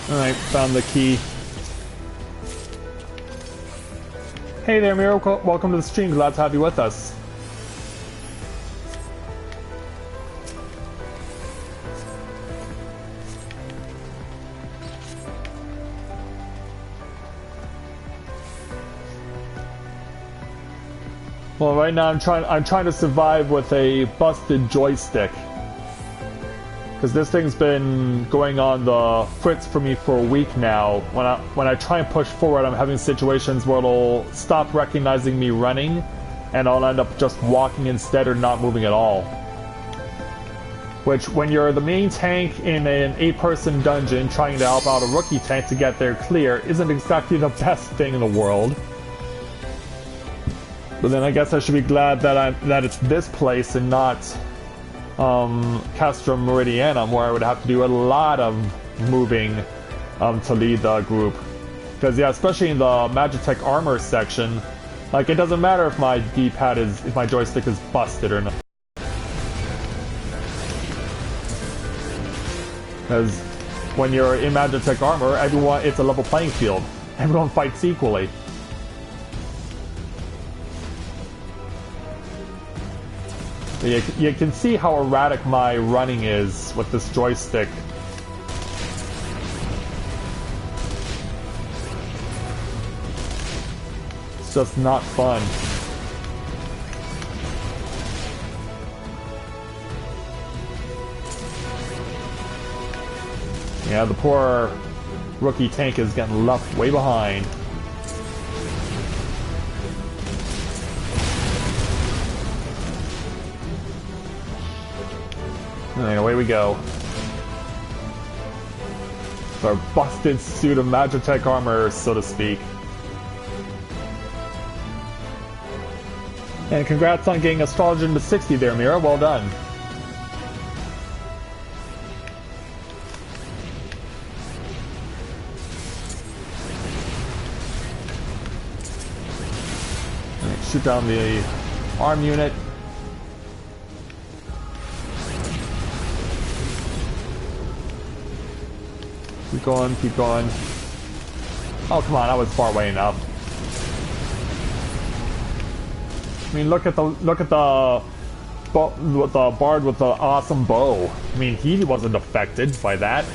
Alright, found the key. Hey there, Miro. Welcome to the stream. Glad to have you with us. Well, right now I'm trying to survive with a busted joystick. Because this thing's been going on the fritz for me for a week now. When I try and push forward, I'm having situations where it'll stop recognizing me running, and I'll end up just walking instead or not moving at all. Which, when you're the main tank in an 8-person dungeon trying to help out a rookie tank to get there clear, isn't exactly the best thing in the world. But then I guess I should be glad that it's this place and not Castrum Meridianum, where I would have to do a lot of moving to lead the group. Because yeah, especially in the Magitech armor section, like it doesn't matter if my D-pad if my joystick is busted or not. Because when you're in Magitech armor, everyone, it's a level playing field. Everyone fights equally. You can see how erratic my running is with this joystick. It's just not fun. Yeah, the poor rookie tank is getting left way behind. And away we go. Our busted suit of Magitech armor, so to speak. And congrats on getting Astrologer into 60 there, Mira. Well done. Right, shoot down the arm unit. Keep going, keep going. Oh, come on, I was far away enough. I mean, look at the bard with the awesome bow. I mean, he wasn't affected by that.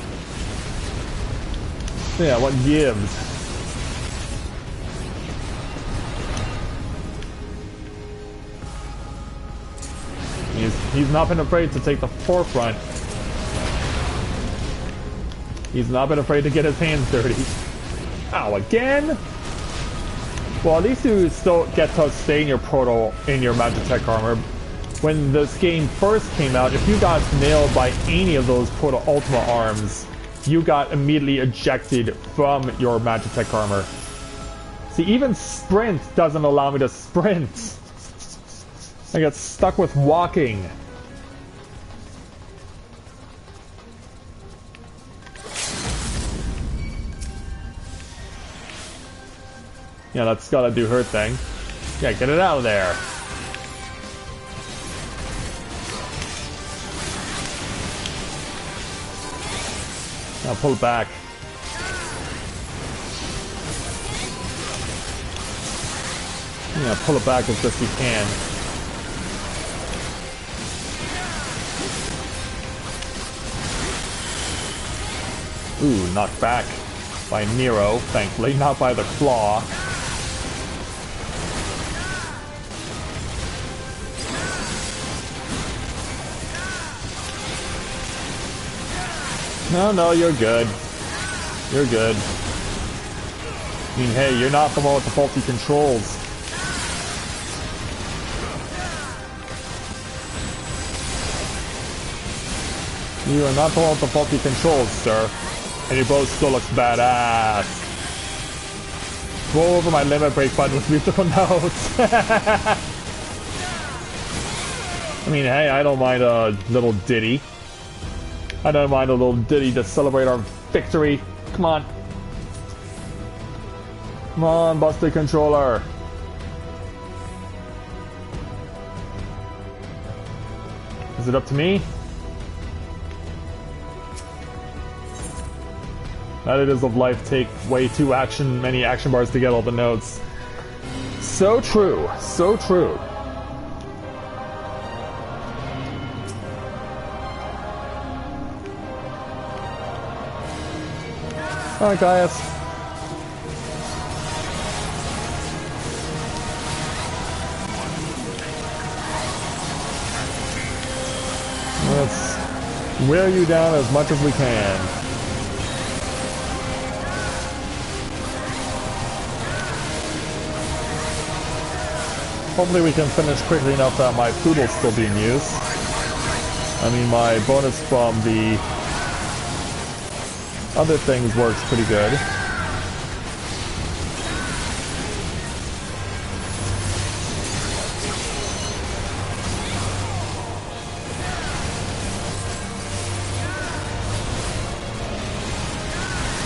Yeah, what gives? He's not been afraid to take the forefront. He's not been afraid to get his hands dirty. Ow, again? Well, at least you still get to stay in your portal, in your Magitech armor. When this game first came out, if you got nailed by any of those Portal Ultima arms, you got immediately ejected from your Magitech armor. See, even sprint doesn't allow me to sprint. I get stuck with walking. Yeah, that's gotta do her thing. Yeah, get it out of there. Now pull it back. Yeah, pull it back as best you can. Ooh, knocked back by Nero, thankfully, not by the claw. No, you're good. You're good. I mean, hey, you're not the one with the faulty controls. You are not the one with the faulty controls, sir. And your bow still looks badass. Roll over my limit break button with musical notes. I mean, hey, I don't mind a little ditty. I don't mind a little ditty to celebrate our victory. Come on. Come on, busted controller. Is it up to me? Editors of life take way too many action bars to get all the notes. So true, so true. Alright, Gaius. Let's wear you down as much as we can. Hopefully we can finish quickly enough that my food will still be in use. I mean, my bonus from the other things works pretty good.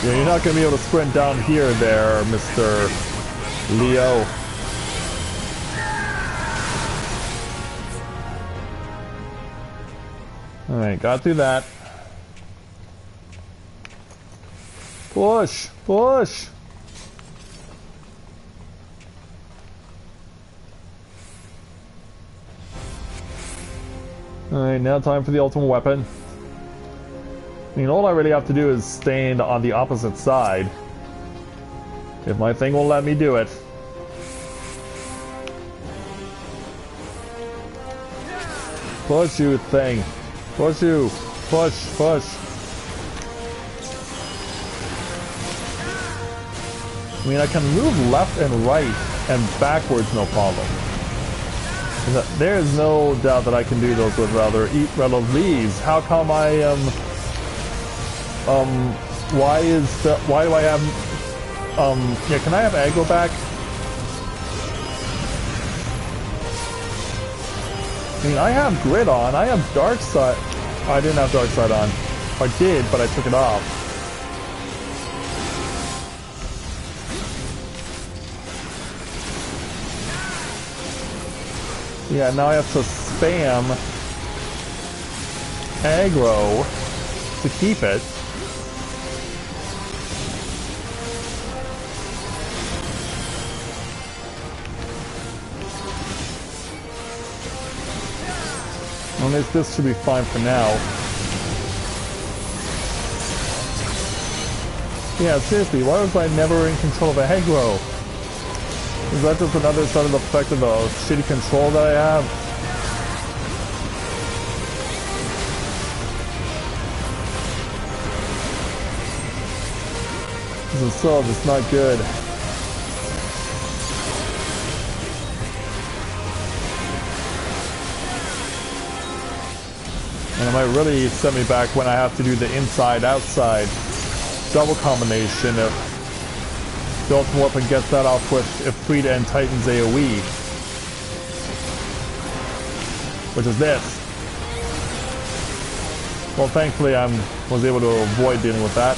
Yeah, you're not going to be able to sprint down here there, Mr. Leo. Alright, got through that. Push! Push! Alright, now time for the ultimate weapon. I mean, all I really have to do is stand on the opposite side. If my thing will let me do it. Push you, thing. Push you. Push, push. I mean, I can move left and right and backwards, no problem. There is no doubt that I can do those with rather these. How come I am... why do I have... yeah, can I have aggro back? I mean, I have grid on, I have dark side... I didn't have dark side on. I did, but I took it off. Yeah, now I have to spam aggro to keep it. Well, this should be fine for now. Yeah, seriously, why was I never in control of aggro? Is that just another side of the effect of the shitty control that I have? This is so just not good. And it might really set me back when I have to do the inside-outside double combination if the ultimate weapon gets that off with Ifrita and Titan's AoE. Which is this. Well, thankfully I was able to avoid dealing with that.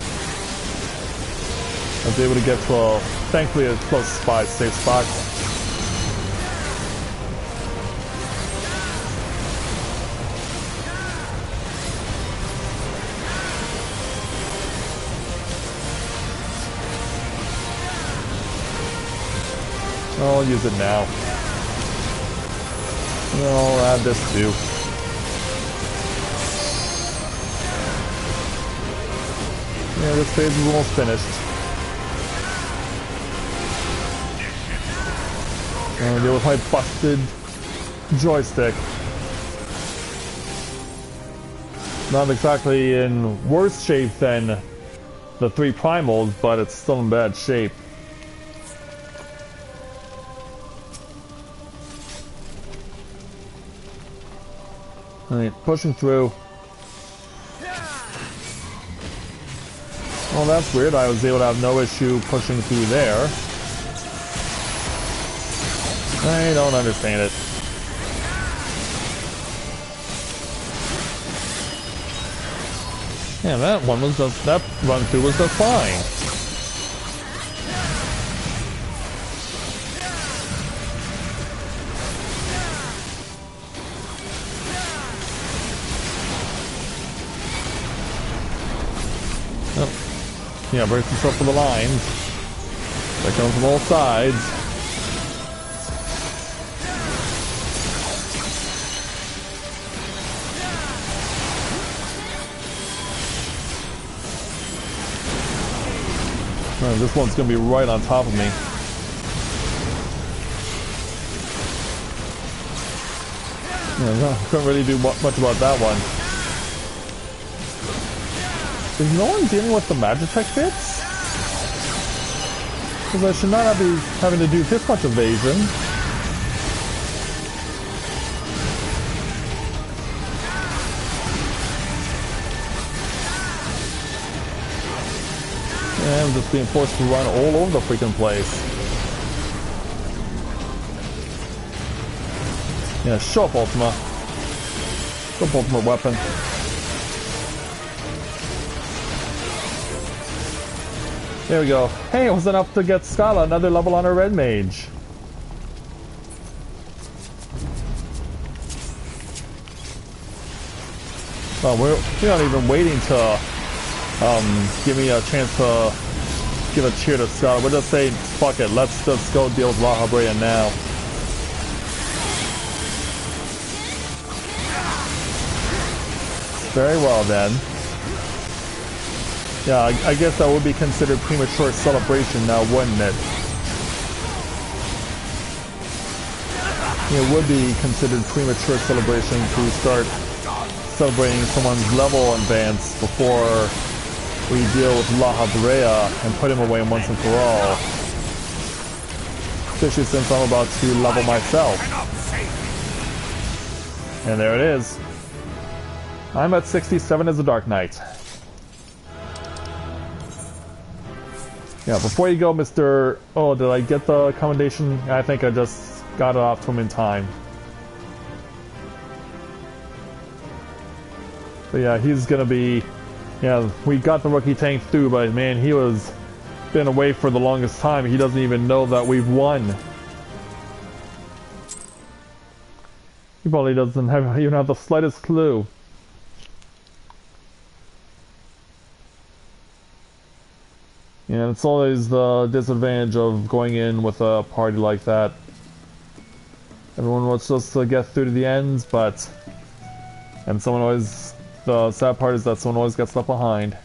I was able to get to a, thankfully, a close spot, safe spot. I'll use it now. I'll add this too. Yeah, this phase is almost finished. I'll deal with my busted joystick. Not exactly in worse shape than the 3 primals, but it's still in bad shape. Alright, pushing through. Well, that's weird. I was able to have no issue pushing through there. I don't understand it. Yeah, that one was just, that run through was just fine. Yeah, brace yourself for the lines. That comes from all sides. Oh, this one's gonna be right on top of me. Yeah, I couldn't really do much about that one. Is no one dealing with the Magitech bits? Because I should not be having to do this much evasion. Yeah, I'm just being forced to run all over the freaking place. Yeah, show up Ultima. Show up Ultimate weapon. There we go. Hey, it was enough to get Scala another level on her red mage. Oh, we're not even waiting to give me a chance to give a cheer to Scott. We'll just say, fuck it, let's just go deal with Eorzea now. Very well then. Yeah, I guess that would be considered premature celebration now, wouldn't it? It would be considered premature celebration to start celebrating someone's level advance before we deal with Eorzea and put him away once and for all. Especially since I'm about to level myself. And there it is. I'm at 67 as a Dark Knight. Yeah, before you go, Mr. Oh, did I get the commendation? I think I just got it off to him in time. But yeah, he's gonna be... Yeah, we got the rookie tank through, but man, he was been away for the longest time. He doesn't even know that we've won. He probably doesn't even have the slightest clue. Yeah, it's always the disadvantage of going in with a party like that. Everyone wants us to get through to the end, but... And someone always... The sad part is that someone always gets left behind.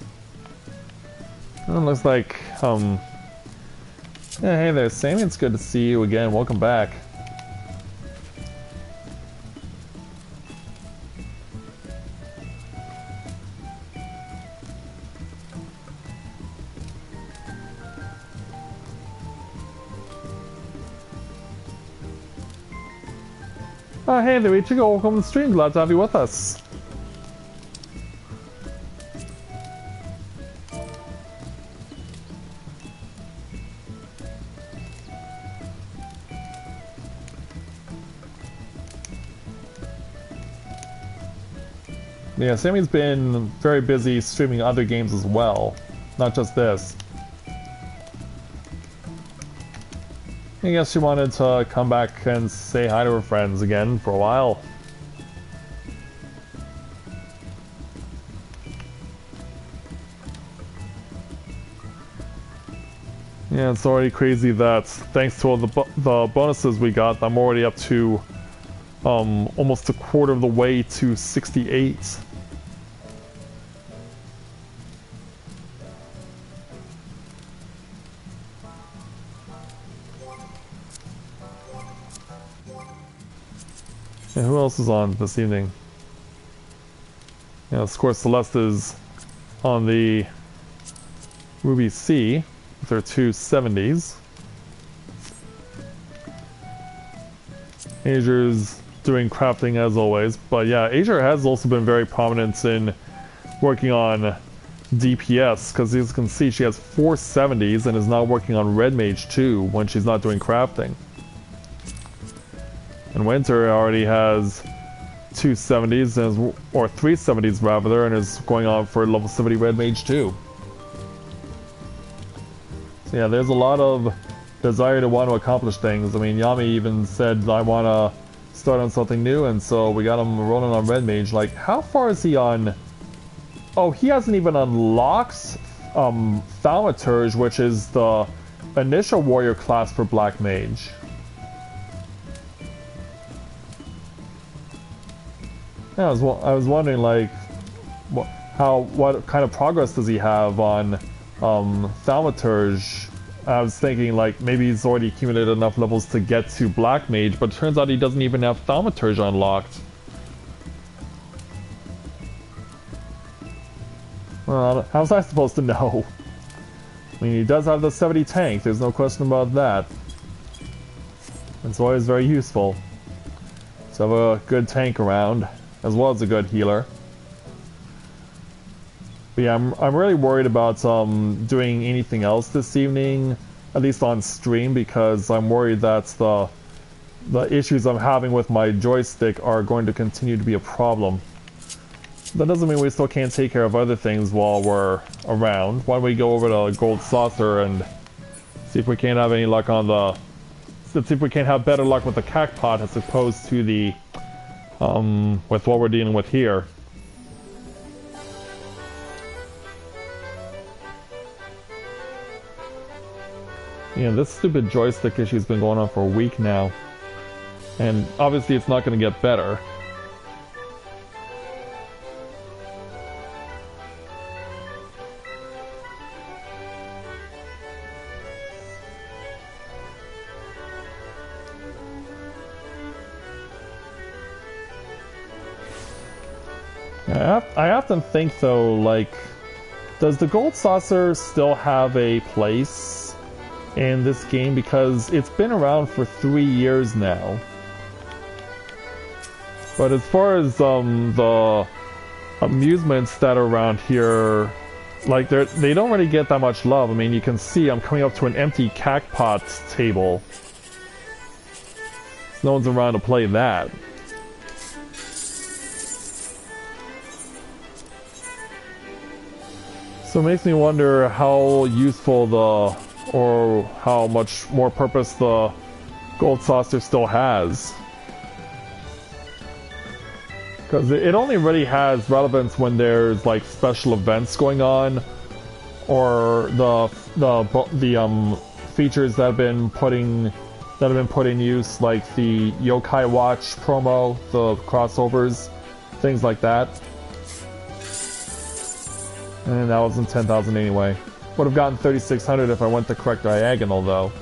And it looks like, Yeah, hey there, Sammy, it's good to see you again. Welcome back. Hey there, Ichigo, welcome to the stream. Glad to have you with us. Yeah, Sammy's been very busy streaming other games as well, not just this. I guess she wanted to come back and say hi to her friends again for a while. Yeah, it's already crazy that thanks to all the bonuses we got, I'm already up to almost a quarter of the way to 68. Yeah, who else is on this evening? Yeah, of course Celeste is on the Ruby C with her 270s. Azur's doing crafting as always, but yeah, Azur has also been very prominent in working on DPS, because as you can see she has 470s and is now working on Red Mage too when she's not doing crafting. And Winter already has 270s, or 370s rather, and is going on for level 70 Red Mage too. So yeah, there's a lot of desire to want to accomplish things. I mean, Yami even said, I want to start on something new, and so we got him rolling on Red Mage. Like, how far is he on... Oh, he hasn't even unlocked Thaumaturge, which is the initial warrior class for Black Mage. Yeah, I was wondering, like, what kind of progress does he have on Thaumaturge? I was thinking, like, maybe he's already accumulated enough levels to get to Black Mage, but it turns out he doesn't even have Thaumaturge unlocked. Well, how's I supposed to know? I mean, he does have the 70 tank, there's no question about that. It's always very useful to have a good tank around, as well as a good healer. But yeah, I'm really worried about doing anything else this evening, at least on stream, because I'm worried that the issues I'm having with my joystick are going to continue to be a problem. That doesn't mean we still can't take care of other things while we're around. Why don't we go over to Gold Saucer and see if we can't have any luck on the... See if we can't have better luck with the Cactpot as opposed to the... with what we're dealing with here. Yeah, this stupid joystick issue's been going on for a week now. And obviously it's not going to get better. I often think though, like, does the gold saucer still have a place in this game? Because it's been around for 3 years now. But as far as the amusements that are around here, like they don't really get that much love. I mean, you can see I'm coming up to an empty cactpot table. No one's around to play that. So it makes me wonder how useful or how much more purpose the gold saucer still has. Because it only really has relevance when there's like special events going on, or the features that have been put in use, like the Yokai Watch promo, the crossovers, things like that. And that wasn't 10,000 anyway. Would have gotten 3,600 if I went the correct diagonal, though.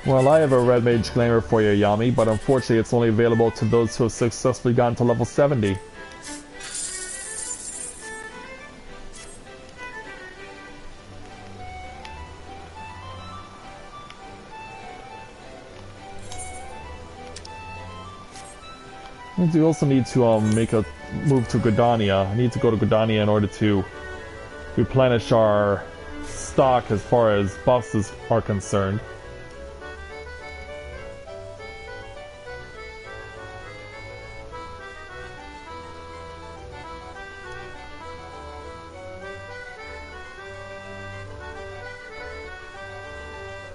Well, I have a Red Mage Glamour for you, Yami, but unfortunately it's only available to those who have successfully gotten to level 70. We also need to make a move to Gridania. I need to go to Gridania in order to replenish our stock as far as buffs are concerned.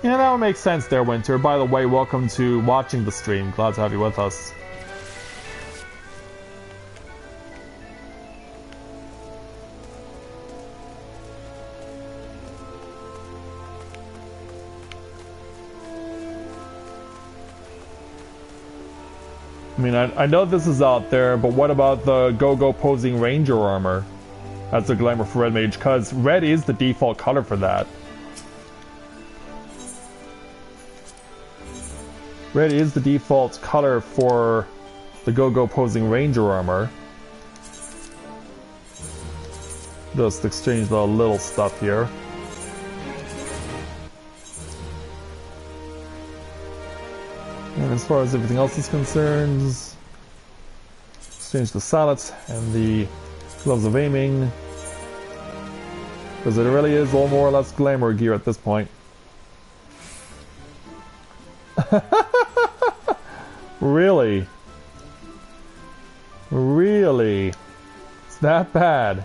Yeah, that would make sense there, Winter. By the way, welcome to watching the stream. Glad to have you with us. I mean, I know this is out there, but what about the Go-Go posing Ranger armor as a glamour for Red Mage? Because red is the default color for that. Red is the default color for the Go-Go posing Ranger armor. Just exchange the little stuff here. And as far as everything else is concerned, exchange the sallets and the gloves of aiming, because it really is all more or less glamour gear at this point. Really? Really? It's that bad?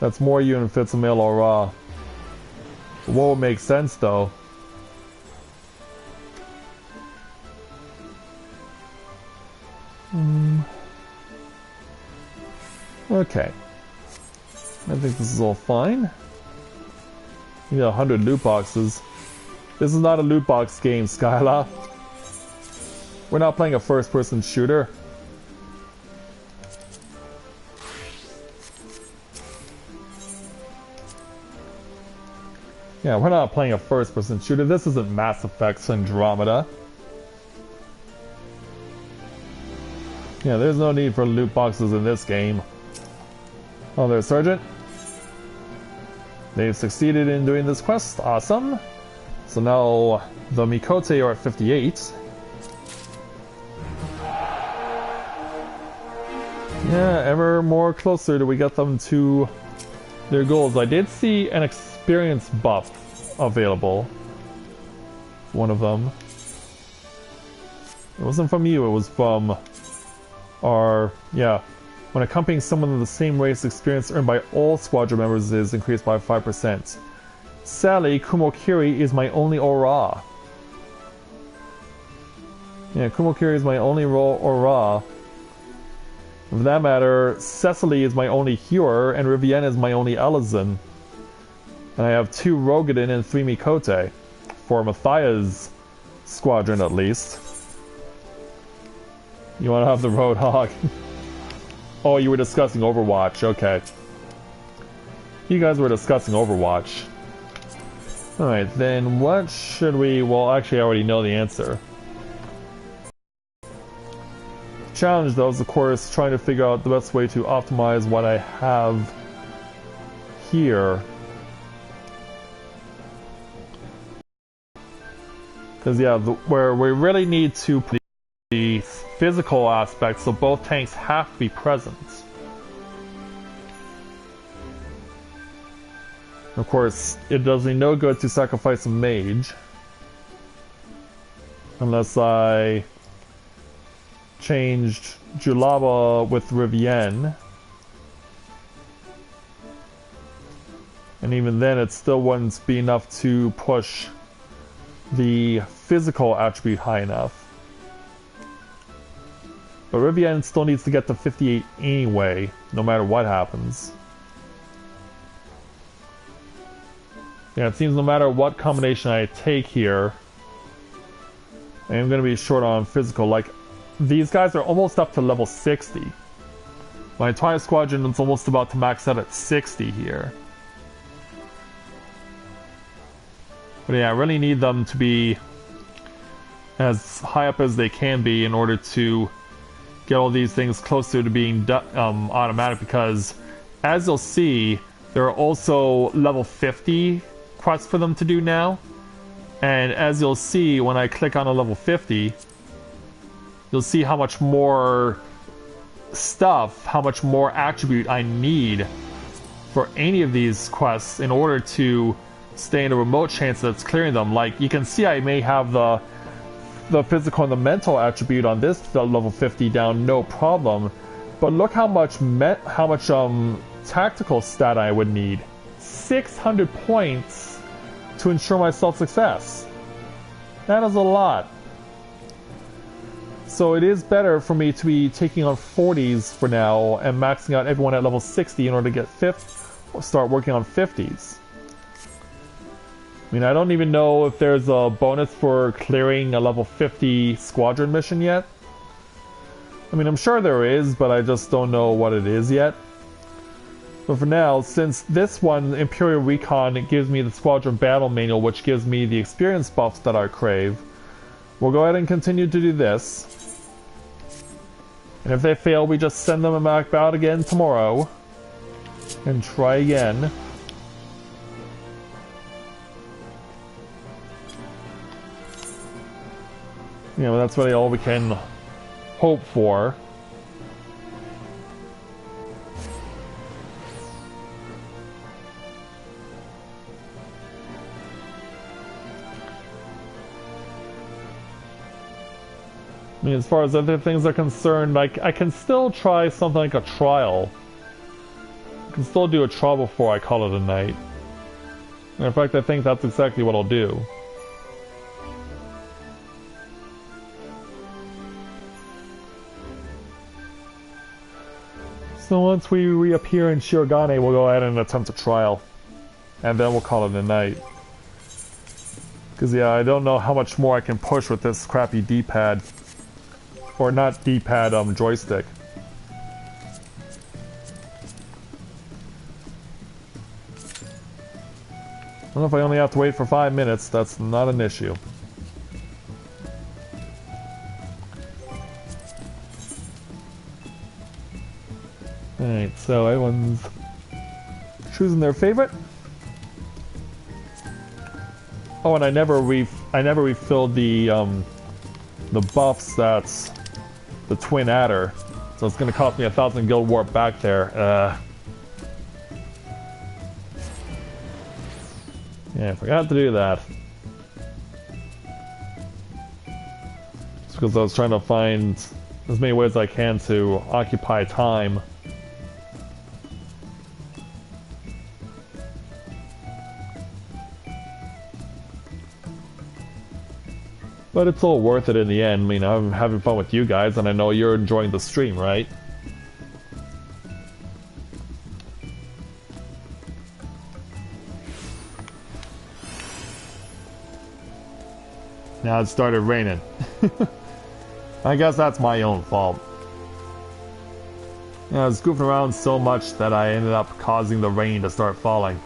That's more you than fits a male or raw. What would make sense though? Okay. I think this is all fine. You got 100 loot boxes. This is not a loot box game, Skyla. We're not playing a first-person shooter. Yeah, we're not playing a first-person shooter. This isn't Mass Effect Andromeda. Yeah, there's no need for loot boxes in this game. Oh, there's Sergeant. They've succeeded in doing this quest. Awesome. So now the Mikote are at 58. Yeah, ever more closer do we get them to their goals. I did see an experience buff available. One of them. It wasn't from you, it was from our... yeah. When accompanying someone of the same race, experience earned by all squadron members is increased by 5%. Sadly, Kumokiri is my only aura. Yeah, Kumokiri is my only Aura. For that matter, Cecily is my only Hewer, and Rivienne is my only Elizin. And I have 2 Rogadin and 3 Mikote. For Mathia's squadron, at least. You want to have the Roadhog? Oh, you were discussing Overwatch. Okay. You guys were discussing Overwatch. Alright, then what should we... Well, actually, I already know the answer. The challenge, though, is, of course, trying to figure out the best way to optimize what I have here. Because, yeah, where we really need to put the physical aspect, so both tanks have to be present. Of course, it does me no good to sacrifice a mage. Unless I changed Julaba with Rivienne. And even then, it still wouldn't be enough to push the physical attribute high enough. But Rivienne still needs to get to 58 anyway, no matter what happens. Yeah, it seems no matter what combination I take here, I am going to be short on physical. Like, these guys are almost up to level 60. My entire squadron is almost about to max out at 60 here. But yeah, I really need them to be as high up as they can be in order to get all these things closer to being automatic, because as you'll see, there are also level 50 quests for them to do now. And as you'll see, when I click on a level 50, you'll see how much more stuff, how much more attribute I need for any of these quests in order to stay in a remote chance that's clearing them. Like, you can see I may have the physical and the mental attribute on this level 50 down, no problem. But look how much tactical stat I would need. 600 points to ensure my self-success. That is a lot. So it is better for me to be taking on 40s for now and maxing out everyone at level 60 in order to get start working on 50s. I mean, I don't even know if there's a bonus for clearing a level 50 squadron mission yet. I mean, I'm sure there is, but I just don't know what it is yet. But for now, since this one, Imperial Recon, it gives me the Squadron Battle Manual, which gives me the experience buffs that I crave, we'll go ahead and continue to do this. And if they fail, we just send them back out again tomorrow. And try again. You know, that's really all we can hope for. I mean, as far as other things are concerned, like, I can still try something like a trial. I can still do a trial before I call it a night. And in fact, I think that's exactly what I'll do. So once we reappear in Shirogane, we'll go ahead and attempt a trial. And then we'll call it a night. Because, yeah, I don't know how much more I can push with this crappy D-pad. Or not D-pad, joystick. Well, if I only have to wait for 5 minutes, that's not an issue. Alright, so everyone's choosing their favorite. Oh, and I never refilled the buffs. That's the Twin Adder, so it's gonna cost me 1,000 guild warp back there. Yeah, I forgot to do that. It's because I was trying to find as many ways as I can to occupy time. But it's all worth it in the end. I mean, I'm having fun with you guys, and I know you're enjoying the stream, right? Now it started raining. I guess that's my own fault. Yeah, I was goofing around so much that I ended up causing the rain to start falling.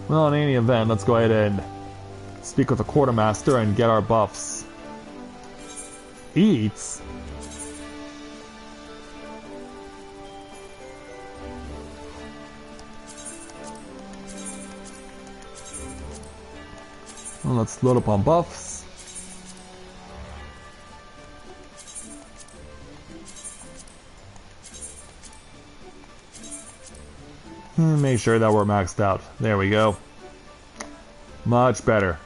Well, in any event, let's go ahead and speak with the quartermaster and get our buffs. Eats? Well, let's load up on buffs. Make sure that we're maxed out. There we go. Much better.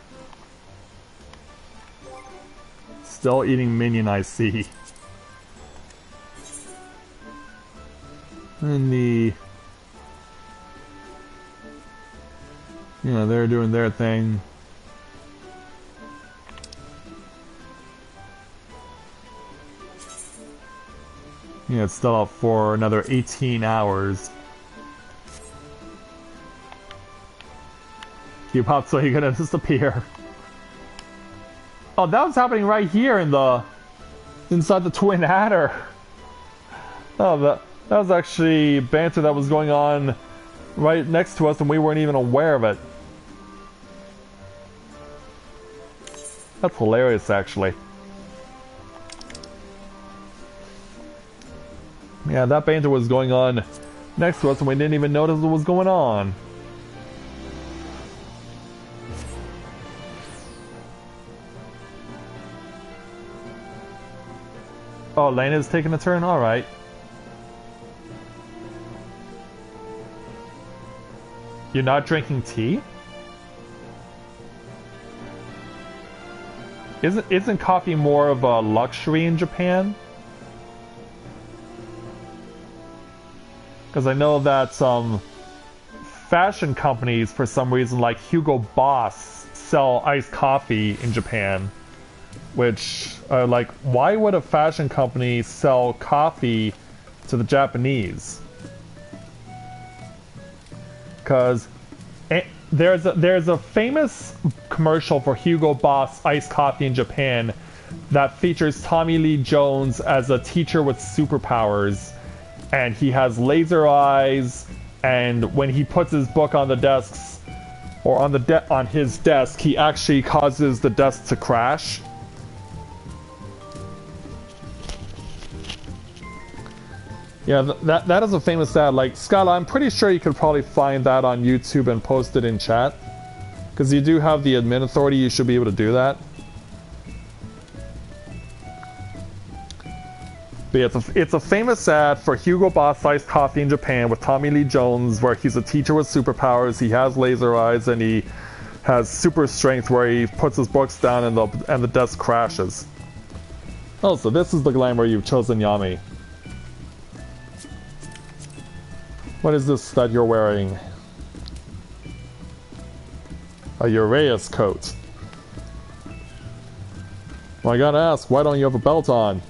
Still eating minion, I see. And yeah, they're doing their thing. Yeah, it's still up for another 18 hours. You pop, so you're gonna disappear. Oh, that was happening right here in the inside the Twin Adder. Oh, that was actually banter that was going on right next to us, and we weren't even aware of it. That's hilarious, actually. Yeah, that banter was going on next to us, and we didn't even notice what was going on. Oh, Lena's taking a turn? Alright. You're not drinking tea? Isn't coffee more of a luxury in Japan? Because I know that some fashion companies, for some reason, like Hugo Boss, sell iced coffee in Japan. Which, like, why would a fashion company sell coffee to the Japanese? Because there's a famous commercial for Hugo Boss iced coffee in Japan that features Tommy Lee Jones as a teacher with superpowers, and he has laser eyes, and when he puts his book on the desks or on his desk, he actually causes the desk to crash. Yeah, that is a famous ad. Like, Skyla, I'm pretty sure you could probably find that on YouTube and post it in chat. Because you do have the admin authority, you should be able to do that. But yeah, it's a famous ad for Hugo Boss iced coffee in Japan with Tommy Lee Jones, where he's a teacher with superpowers, he has laser eyes, and he has super strength where he puts his books down and the desk crashes. Oh, so this is the glamour you've chosen, Yami. What is this that you're wearing? A Eorzea coat. Well, I gotta ask, why don't you have a belt on?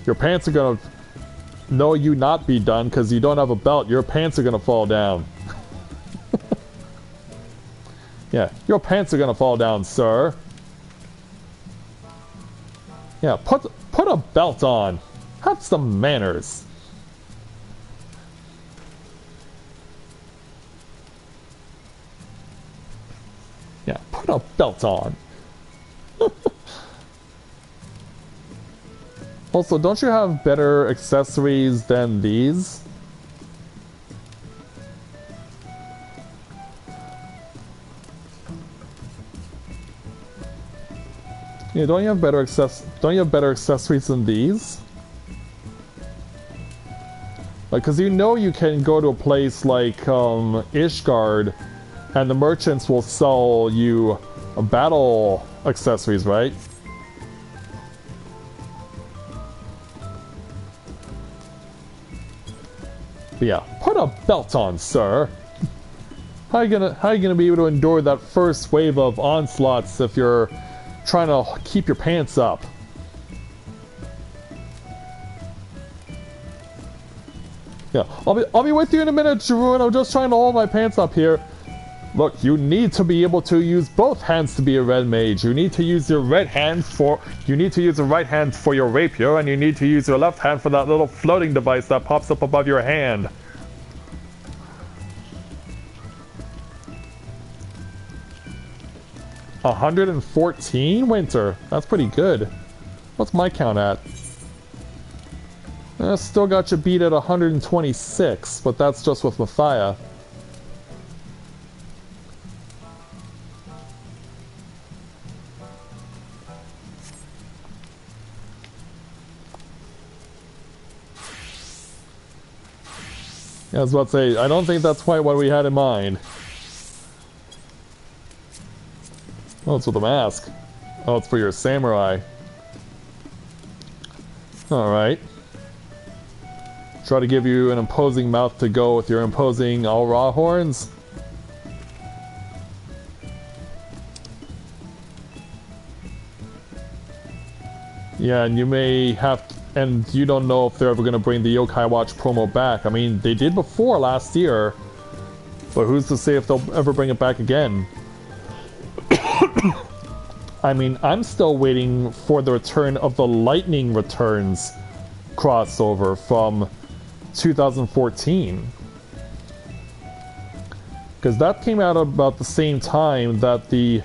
Your pants are gonna know you not be done because you don't have a belt. Your pants are gonna fall down. Yeah, your pants are gonna fall down, sir. Yeah, put a belt on. Have some manners. Yeah, put a belt on. Also, don't you have better accessories than these? Yeah, don't you have better accessories than these? Like, cause you know you can go to a place like Ishgard, and the merchants will sell you battle accessories, right? But yeah, put a belt on, sir. how you gonna be able to endure that first wave of onslaughts if you're trying to keep your pants up? Yeah, I'll be with you in a minute, Jeroen. I'm just trying to hold my pants up here. Look, you need to be able to use both hands to be a red mage. You need to use your right hand for your rapier, and you need to use your left hand for that little floating device that pops up above your hand. $114 winter. That's pretty good. What's my count at? Still got you beat at 126, but that's just with Matthia. Yeah, I was about to say, I don't think that's quite what we had in mind. Oh, it's with a mask. Oh, it's for your samurai. Alright. Try to give you an imposing mouth to go with your imposing Aura horns. Yeah, and you may have to, and you don't know if they're ever going to bring the Yokai Watch promo back. I mean, they did before last year, but who's to say if they'll ever bring it back again? I mean, I'm still waiting for the return of the Lightning Returns crossover from 2014. Because that came out about the same time that the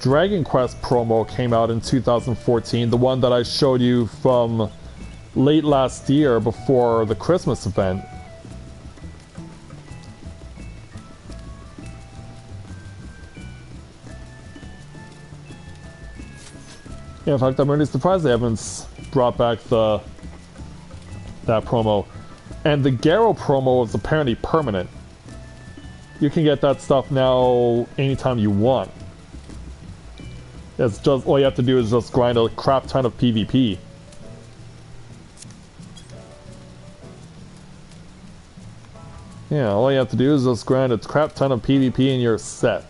Dragon Quest promo came out in 2014, the one that I showed you from late last year before the Christmas event. Yeah, in fact, I'm really surprised they haven't brought back that promo. And the Garo promo is apparently permanent. You can get that stuff now anytime you want. It's just, all you have to do is just grind a crap ton of PvP. Yeah, all you have to do is just grind a crap ton of PvP and you're set.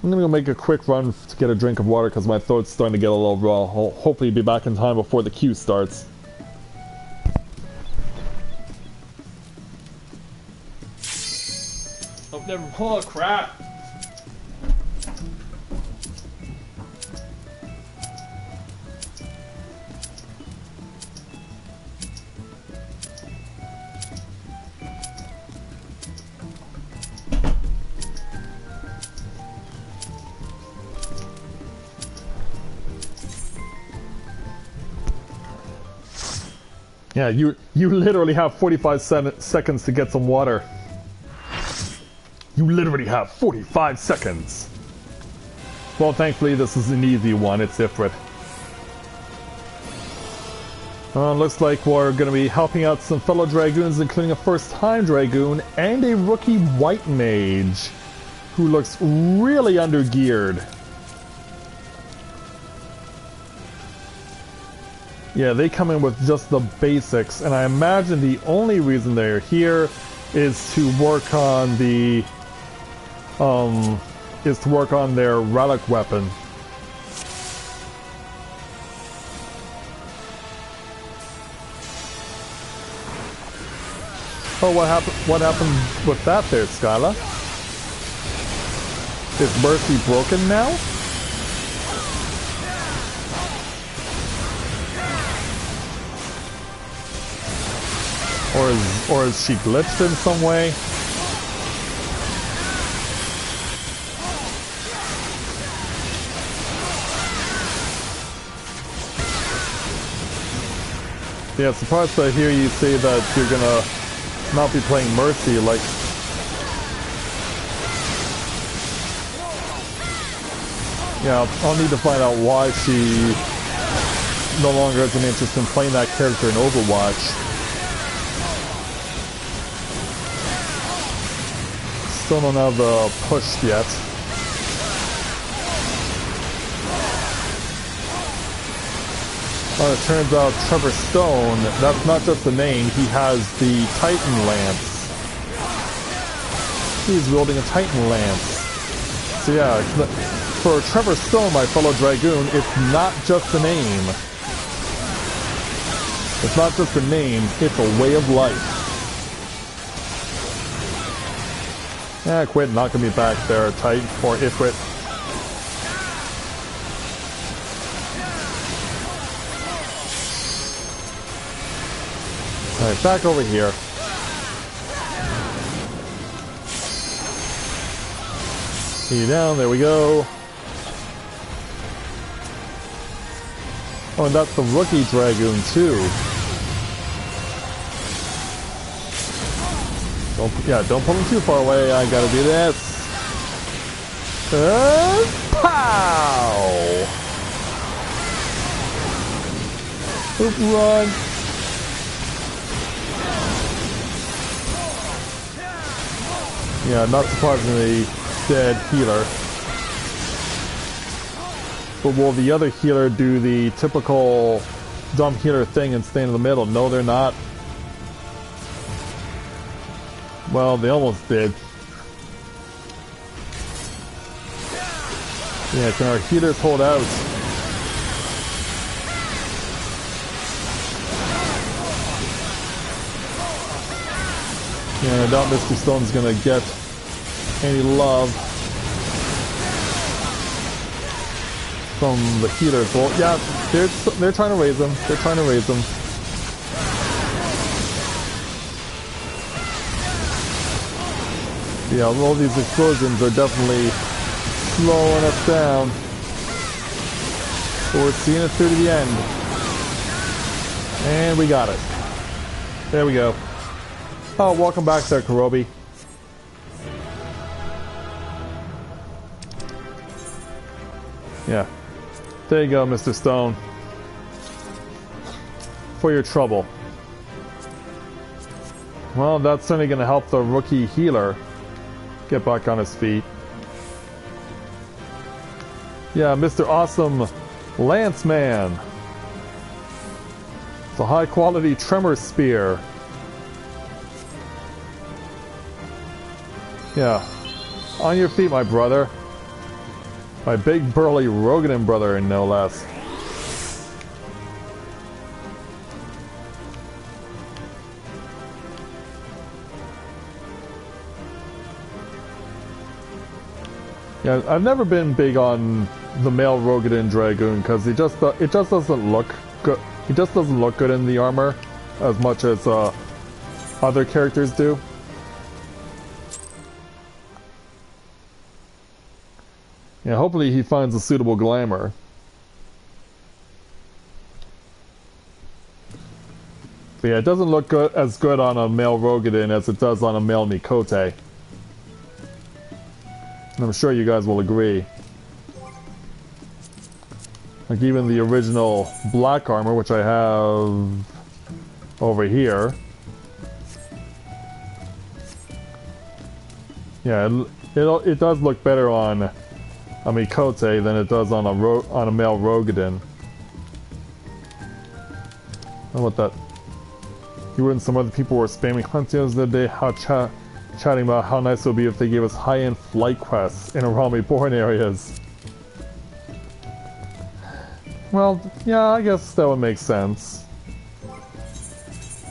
I'm gonna go make a quick run to get a drink of water because my throat's starting to get a little raw. I'll hopefully be back in time before the queue starts. Oh, never. Oh, crap! Yeah, you literally have 45 seconds to get some water. You literally have 45 seconds. Well, thankfully this is an easy one. It's Ifrit. Looks like we're going to be helping out some fellow Dragoons, including a first-time Dragoon and a rookie White Mage, who looks really under-geared. Yeah, they come in with just the basics, and I imagine the only reason they're here is to work on the their relic weapon. Oh, what happened with that there, Skyla? Is Mercy broken now? Or is she glitched in some way? Yeah, surprised to hear you say that you're gonna not be playing Mercy, like... Yeah, I'll need to find out why she no longer has an interest in playing that character in Overwatch. Still don't have the push yet. It turns out Trevor Stone, that's not just the name, he has the Titan Lance. He's wielding a Titan Lance. So yeah, for Trevor Stone, my fellow Dragoon, it's not just the name. It's not just a name, it's a way of life. Yeah, quit knocking me back there, Titan, or Ifrit. Alright, back over here. See you down, there we go. Oh, and that's the rookie Dragoon, too. Don't pull him too far away, I gotta do this. Pow! Oop, run. Yeah, not surprisingly, dead healer. But will the other healer do the typical dumb healer thing and stay in the middle? No, they're not. Well, they almost did. Yeah, can our healers hold out? Yeah, I doubt Mr. Stone's gonna get any love from the healers. Well, yeah, they're trying to raise them. They're trying to raise them. Yeah, all these explosions are definitely slowing us down. But we're seeing it through to the end. And we got it. There we go. Oh, welcome back there, Kurobi. Yeah. There you go, Mr. Stone. For your trouble. Well, that's certainly going to help the rookie healer get back on his feet. Yeah, Mr. Awesome Lance Man. It's a high quality tremor spear. Yeah. On your feet, my brother. My big burly Rogadan brother, no less. Yeah, I've never been big on the male Rogadan Dragoon because it just doesn't look good. He just doesn't look good in the armor as much as other characters do. Yeah, hopefully he finds a suitable glamour. But yeah, it doesn't look as good on a male Rogadan as it does on a male Mikote. And I'm sure you guys will agree. Like even the original black armor, which I have over here. Yeah, it does look better on a Mikote than it does on a male Rogadan. How about that? You and some other people were spamming Huntians the other day, chatting about how nice it would be if they gave us high-end flight quests in Arami Born areas. Well, yeah, I guess that would make sense.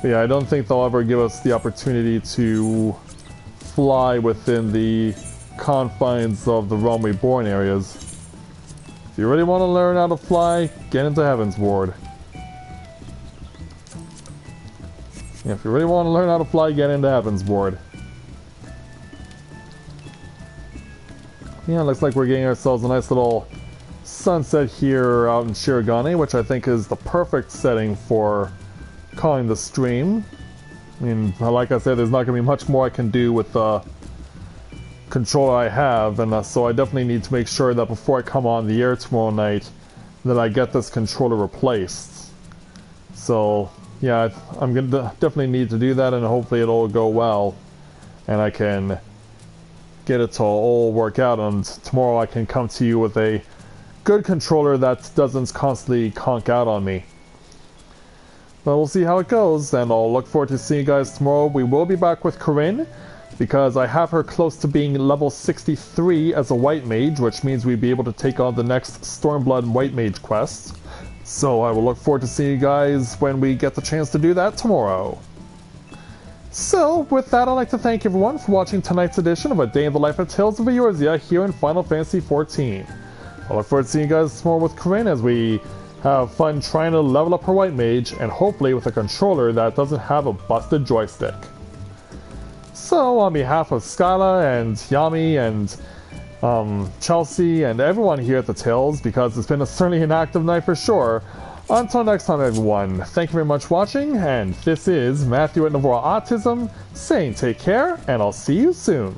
But yeah, I don't think they'll ever give us the opportunity to fly within the confines of the Realm Reborn areas. If you really want to learn how to fly, get into Heaven's Ward. Yeah, if you really want to learn how to fly, get into Heaven's Ward. Yeah, looks like we're getting ourselves a nice little sunset here out in Shirogane, which I think is the perfect setting for calling the stream. I mean, like I said, there's not going to be much more I can do with the controller I have, and so I definitely need to make sure that before I come on the air tomorrow night that I get this controller replaced. So, yeah, I'm going to definitely need to do that, and hopefully it'll go well, and I can get it to all work out, and tomorrow I can come to you with a good controller that doesn't constantly conk out on me. But we'll see how it goes, and I'll look forward to seeing you guys tomorrow. We will be back with Corinne, because I have her close to being level 63 as a White Mage, which means we'd be able to take on the next Stormblood White Mage quest. So I will look forward to seeing you guys when we get the chance to do that tomorrow. So, with that, I'd like to thank everyone for watching tonight's edition of A Day in the Life of Tales of Eorzea here in Final Fantasy XIV. I look forward to seeing you guys tomorrow with Corinne as we have fun trying to level up her White Mage, and hopefully with a controller that doesn't have a busted joystick. So, on behalf of Skyla and Yami and Chelsea and everyone here at the Tales, because it's been certainly an active night for sure, until next time everyone, thank you very much for watching, and this is Matthew at Novaura Autism, saying take care, and I'll see you soon.